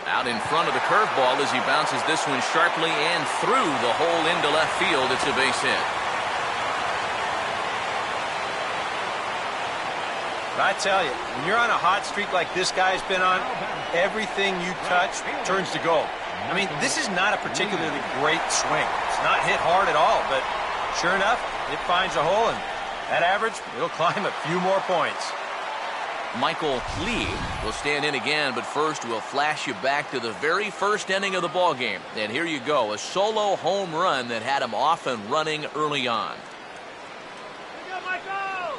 Out in front of the curveball as he bounces this one sharply and through the hole into left field. It's a base hit. I tell you, when you're on a hot streak like this guy's been on, everything you touch turns to gold. I mean, this is not a particularly great swing. It's not hit hard at all, but sure enough, it finds a hole, and that average, it'll climb a few more points. Michael Lee will stand in again, but first we'll flash you back to the very first inning of the ball game. And here you go, a solo home run that had him off and running early on. Here you go, Michael.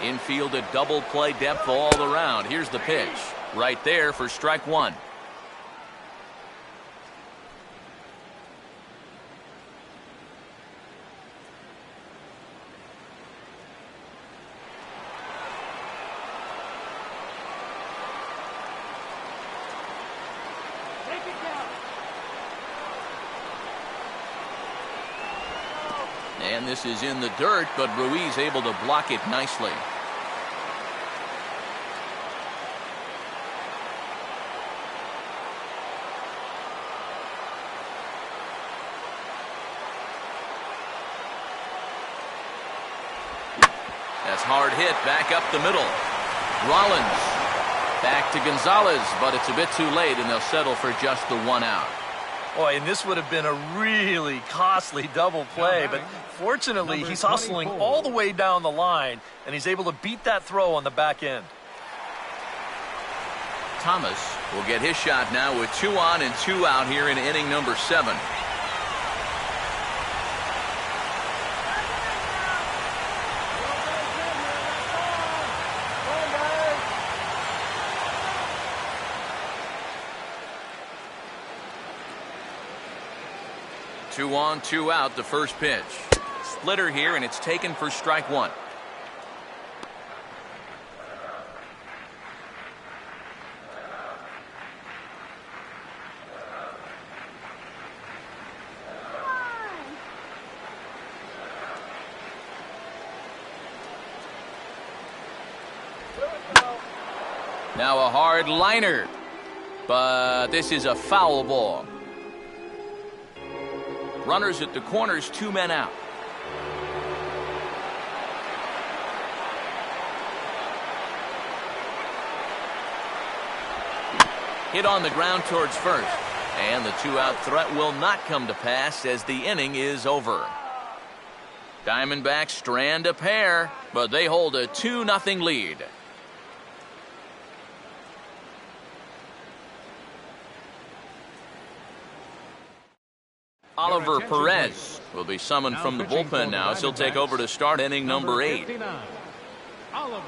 Infield at double play depth all around. Here's the pitch. Right there for strike 1. And this is in the dirt, but Ruiz able to block it nicely. That's hard hit back up the middle. Rollins back to Gonzalez, but it's a bit too late, and they'll settle for just the 1 out. Boy, and this would have been a really costly double play, but fortunately, he's hustling all the way down the line, and he's able to beat that throw on the back end. Thomas will get his shot now with 2 on and 2 out here in inning number 7. Two on, 2 out, the first pitch. Splitter here, and it's taken for strike 1. Now a hard liner. But this is a foul ball. Runners at the corners, 2 men out. Hit on the ground towards first. And the 2-out threat will not come to pass as the inning is over. Diamondbacks strand a pair, but they hold a 2-0 lead. Oliver Perez will be summoned from the bullpen now as he'll take over to start inning number 8. Oliver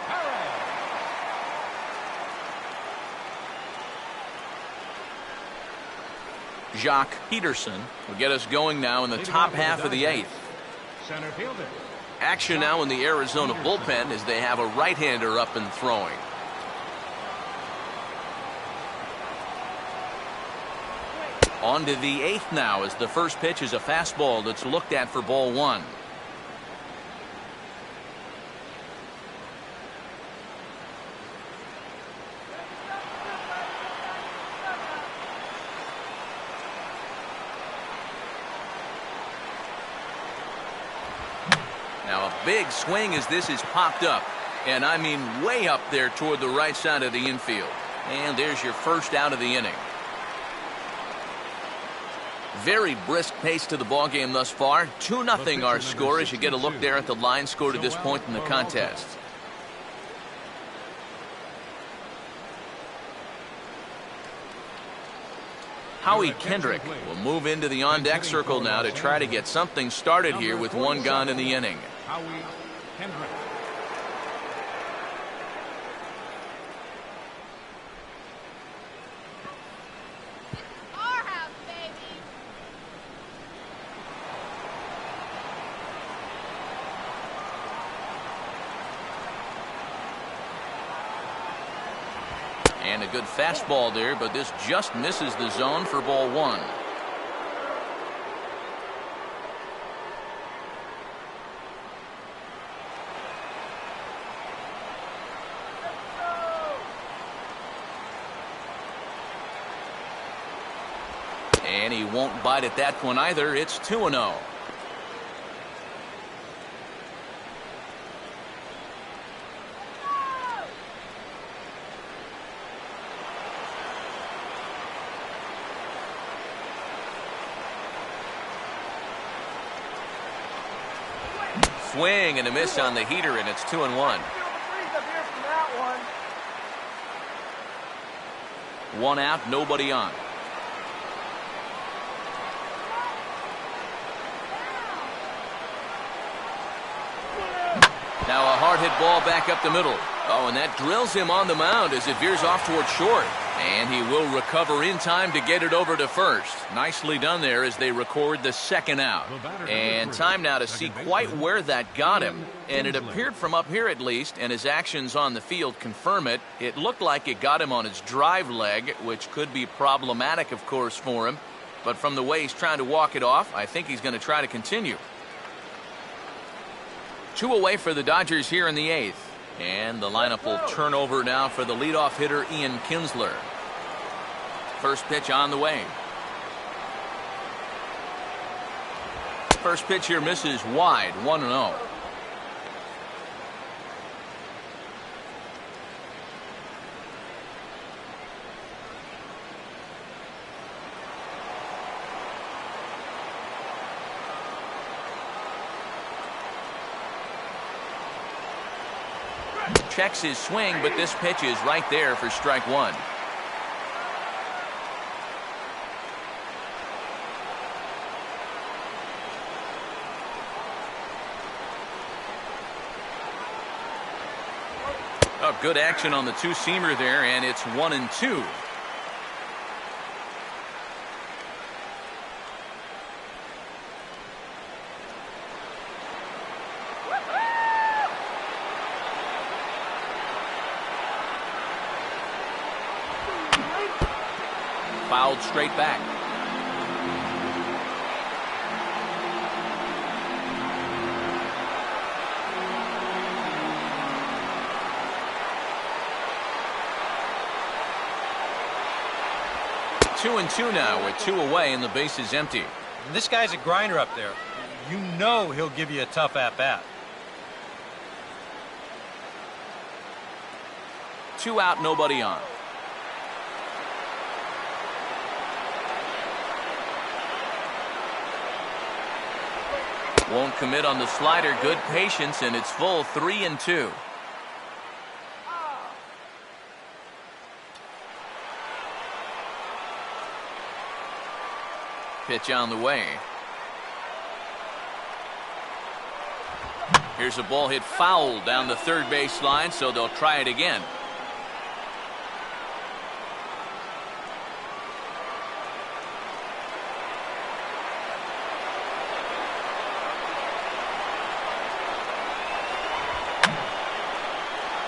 Perez. Jacques Peterson will get us going now in the top half of the 8th. Center fielder. Action now in the Arizona bullpen as they have a right-hander up and throwing. On to the 8th now as the first pitch is a fastball that's looked at for ball 1. Now a big swing as this is popped up, and I mean way up there toward the right side of the infield. And there's your first out of the inning. Very brisk pace to the ball game thus far. 2-0 our score as you get a look there at the line score to this point in the contest. Howie Kendrick will move into the on-deck circle now to try to get something started here with 1 gone in the inning. Howie Kendrick. Our house, baby. And a good fastball there, but this just misses the zone for ball 1. And he won't bite at that one either. It's 2-0. Swing and a miss on the heater, and it's 2-1. 1 out, nobody on. Now a hard hit ball back up the middle. Oh, and that drills him on the mound as it veers off toward short. And he will recover in time to get it over to first. Nicely done there as they record the 2nd out. And time now to see quite where that got him. And it appeared from up here at least, and his actions on the field confirm it. It looked like it got him on his drive leg, which could be problematic, of course, for him. But from the way he's trying to walk it off, I think he's going to try to continue. 2 away for the Dodgers here in the 8th. And the lineup will turn over now for the leadoff hitter, Ian Kinsler. First pitch on the way. First pitch here misses wide, 1-0. Checks his swing, but this pitch is right there for strike 1. Oh, good action on the two-seamer there, and it's 1-2. Fouled straight back. 2-2 now with 2 away and the base is empty. And this guy's a grinder up there. You know he'll give you a tough at-bat. 2 out, nobody on. Won't commit on the slider. Good patience, and it's full 3-2. Pitch on the way. Here's a ball hit foul down the third base line, so they'll try it again.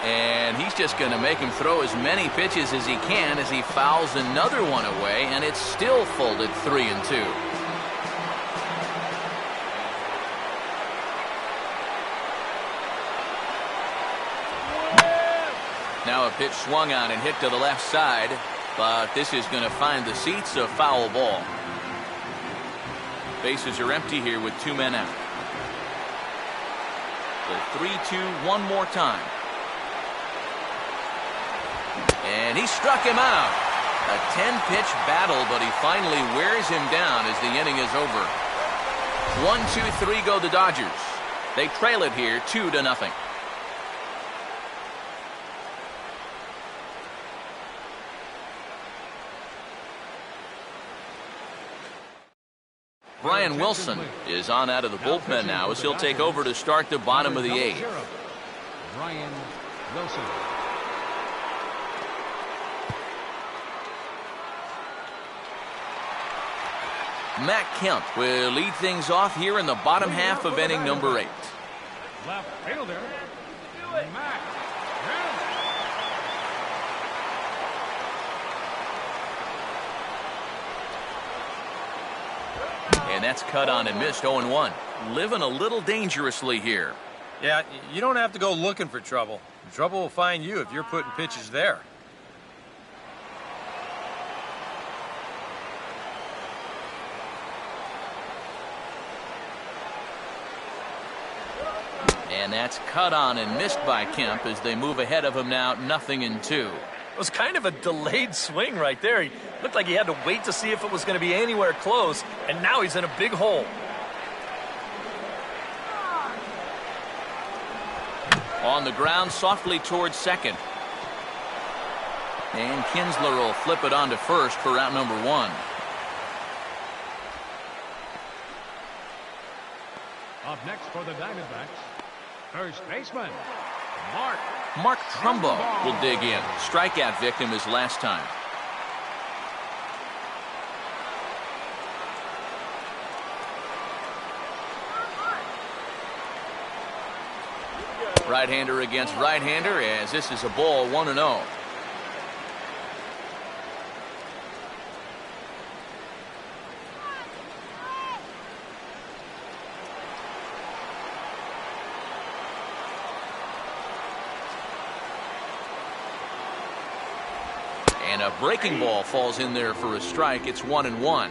And he's just going to make him throw as many pitches as he can as he fouls another one away, and it's still full at 3-2. Now a pitch swung on and hit to the left side, but this is going to find the seats, a foul ball. Bases are empty here with 2 men out. The 3-2 one more time. And he struck him out. A 10-pitch battle, but he finally wears him down as the inning is over. 1-2-3 go the Dodgers. They trail it here 2-0. Brian Wilson is on out of the bullpen now as he'll take over to start the bottom of the 8th. Brian Wilson. Matt Kemp will lead things off here in the bottom half of inning number 8. Left fielder, Matt Kemp. And that's cut on and missed. 0-1. Living a little dangerously here. Yeah, you don't have to go looking for trouble. Trouble will find you if you're putting pitches there. And that's cut on and missed by Kemp as they move ahead of him now 0-2. It was kind of a delayed swing right there. He looked like he had to wait to see if it was going to be anywhere close, and now he's in a big hole. On the ground, softly towards second. And Kinsler will flip it on to first for out number 1. Up next for the Diamondbacks, first baseman, Mark Trumbo will dig in. Strikeout victim his last time. Right-hander against right-hander as this is a ball 1-0. And a breaking ball falls in there for a strike. It's 1-1.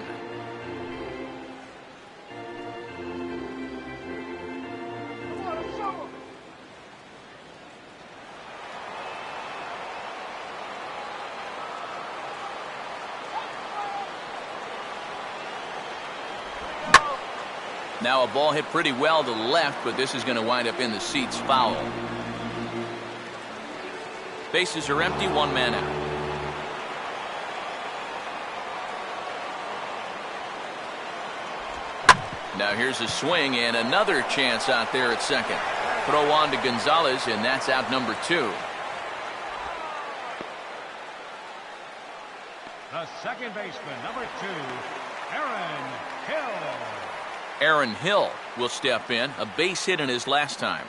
Now a ball hit pretty well to the left, but this is going to wind up in the seats foul. Bases are empty, 1 man out. Now here's a swing and another chance out there at second. Throw on to Gonzalez, and that's out number 2. the second baseman, number 2, Aaron Hill. Aaron Hill will step in, a base hit in his last time.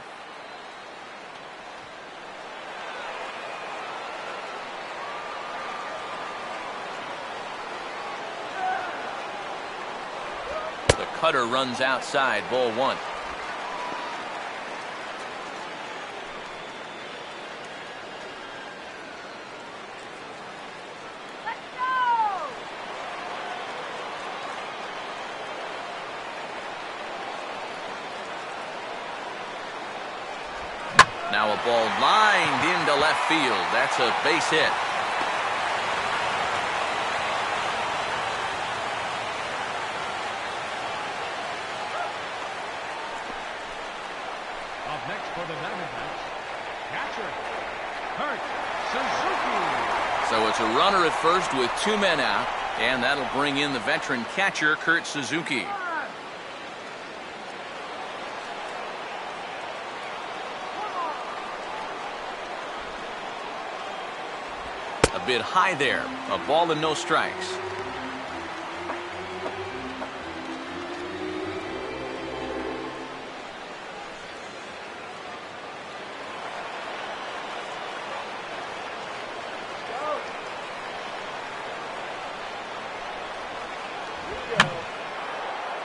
The cutter runs outside, ball 1. Now a ball lined into left field. That's a base hit. Up next for the Diamondbacks, catcher, Kurt Suzuki. So it's a runner at first with 2 men out, and that'll bring in the veteran catcher, Kurt Suzuki. A bit high there. A ball and no strikes.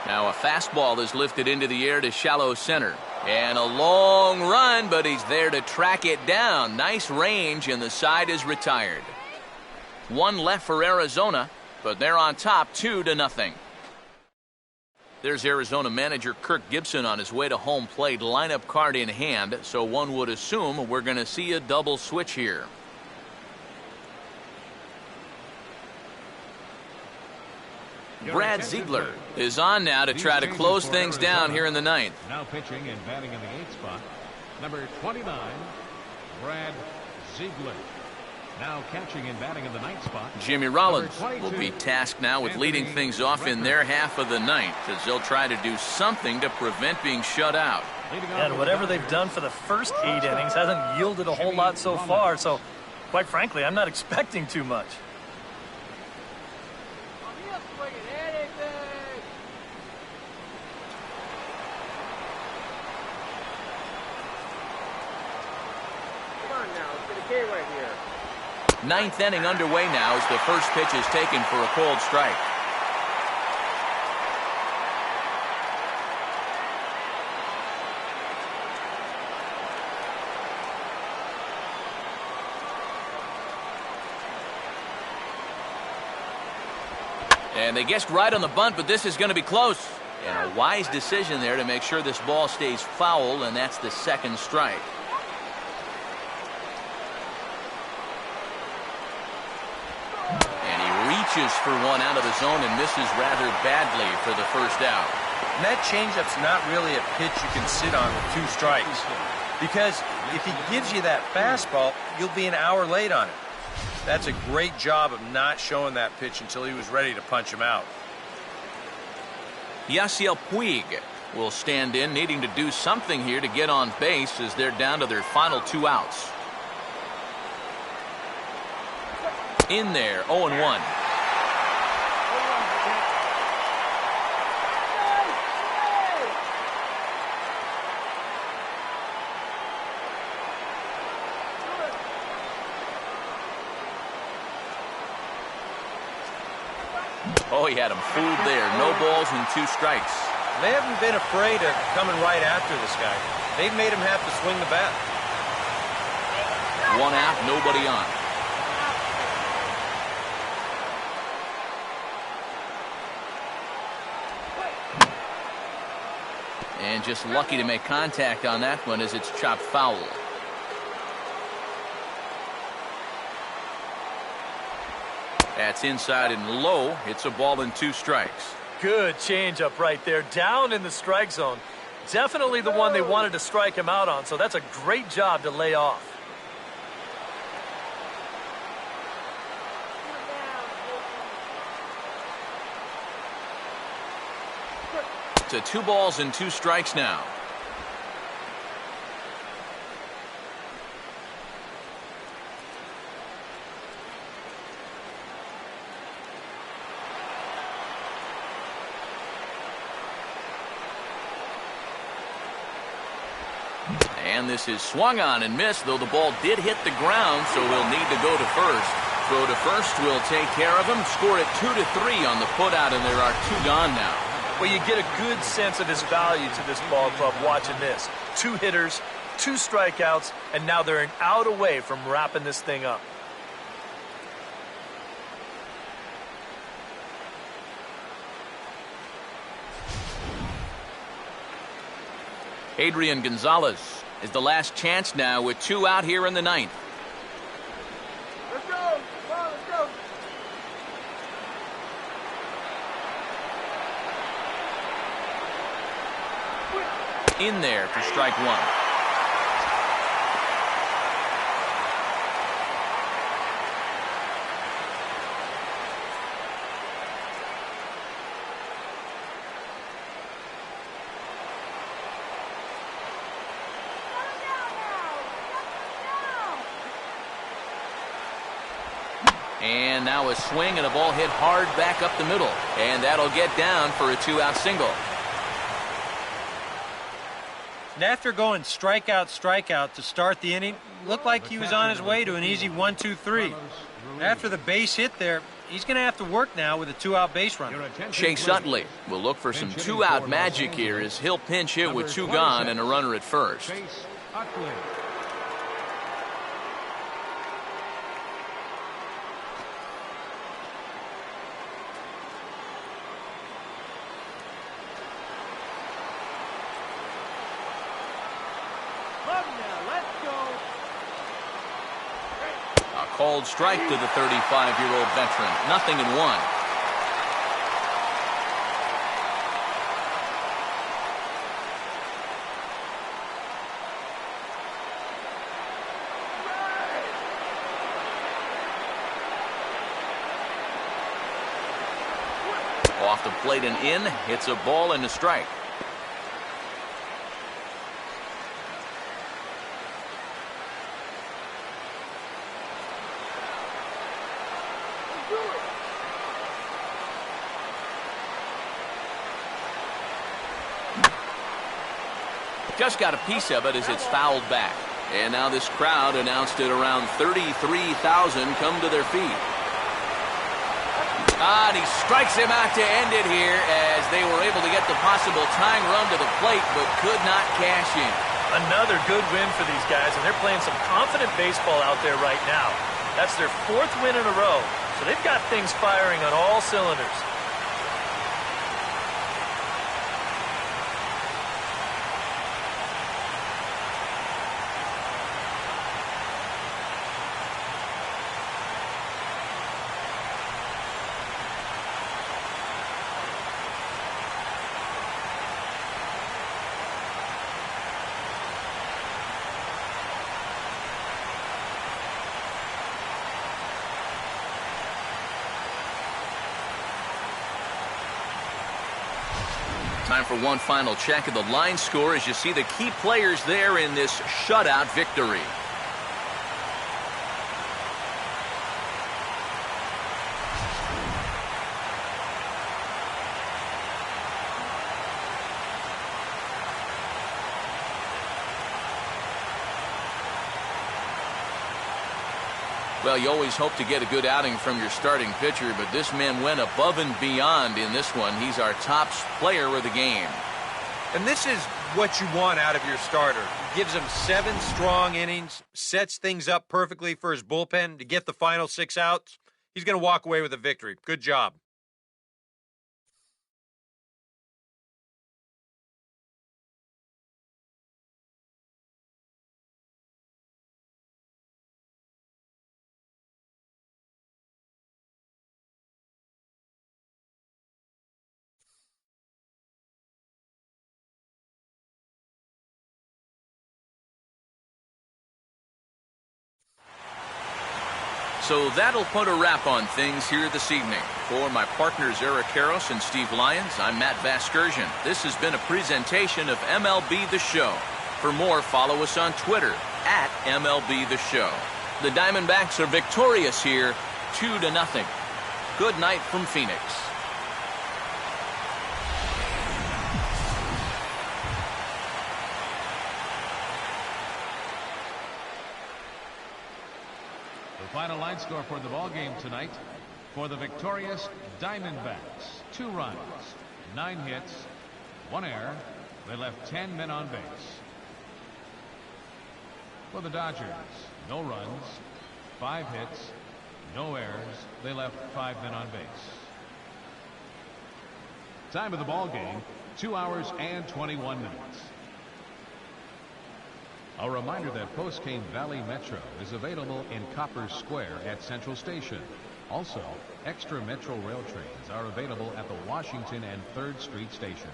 Now a fastball is lifted into the air to shallow center. And a long run, but he's there to track it down. Nice range, and the side is retired. 1 left for Arizona, but they're on top 2-0. There's Arizona manager Kirk Gibson on his way to home plate, lineup card in hand, so one would assume we're going to see a double switch here. Brad Ziegler is on now to try to close things down here in the 9th. Now pitching and batting in the 8th spot, number 29, Brad Ziegler. Now catching and batting in the 9th spot, Jimmy Rollins will be tasked now with leading things off in their half of the 9th, as they'll try to do something to prevent being shut out. And whatever they've done for the first 8 innings hasn't yielded a whole lot so far, so quite frankly, I'm not expecting too much. Ninth inning underway now as the first pitch is taken for a cold strike. And they guessed right on the bunt, but this is going to be close. And a wise decision there to make sure this ball stays foul, and that's the second strike. Reaches for one out of the zone and misses rather badly for the first out. And that changeup's not really a pitch you can sit on with 2 strikes. Because if he gives you that fastball, you'll be an hour late on it. That's a great job of not showing that pitch until he was ready to punch him out. Yasiel Puig will stand in, needing to do something here to get on base as they're down to their final 2 outs. In there, 0-1. Oh, he had him fooled there. No balls and 2 strikes. They haven't been afraid of coming right after this guy. They've made him have to swing the bat. 1 out, nobody on. And just lucky to make contact on that one as it's chopped foul. That's inside and low. It's a ball and 2 strikes. Good changeup right there, down in the strike zone. Definitely the one they wanted to strike him out on, so that's a great job to lay off. To 2 balls and 2 strikes now. And this is swung on and missed, though the ball did hit the ground, so he'll need to go to first. Throw to first will take care of him. Score it 2-3 on the putout, and there are 2 gone now. Well, you get a good sense of his value to this ball club watching this. 2 hitters, 2 strikeouts, and now they're an out away from wrapping this thing up. Adrian Gonzalez is the last chance now with 2 out here in the ninth. Let's go. Come on, let's go. In there for strike 1. And now a swing and a ball hit hard back up the middle. And that'll get down for a 2-out single. And after going strikeout to start the inning, looked like he was on his way to an easy 1-2-3. After the base hit there, he's going to have to work now with a 2-out base runner. Chase Utley will look for some 2-out magic here as he'll pinch hit with 2 gone and a runner at first. Chase Utley. Called strike to the 35-year-old veteran. 0-1. Off the plate and in. Hits a ball and a strike. Just got a piece of it as it's fouled back. And now this crowd announced it around 33,000 come to their feet. And he strikes him out to end it here as they were able to get the possible tying run to the plate but could not cash in. Another good win for these guys, and they're playing some confident baseball out there right now. That's their 4th win in a row, so they've got things firing on all cylinders. Time for one final check of the line score as you see the key players there in this shutout victory. Well, you always hope to get a good outing from your starting pitcher, but this man went above and beyond in this one. He's our top player of the game. And this is what you want out of your starter. Gives him 7 strong innings, sets things up perfectly for his bullpen to get the final 6 outs. He's going to walk away with a victory. Good job. So that'll put a wrap on things here this evening. For my partners Eric Karros and Steve Lyons, I'm Matt Vasgersian. This has been a presentation of MLB The Show. For more, follow us on Twitter at MLB The Show. The Diamondbacks are victorious here, 2-0. Good night from Phoenix. Final line score for the ball game tonight for the victorious Diamondbacks: 2 runs, 9 hits, 1 error. They left 10 men on base. For the Dodgers, no runs, 5 hits, no errors. They left 5 men on base. Time of the ball game, 2 hours and 21 minutes. A reminder that Postcane Valley Metro is available in Copper Square at Central Station. Also, extra Metro rail trains are available at the Washington and 3rd Street station.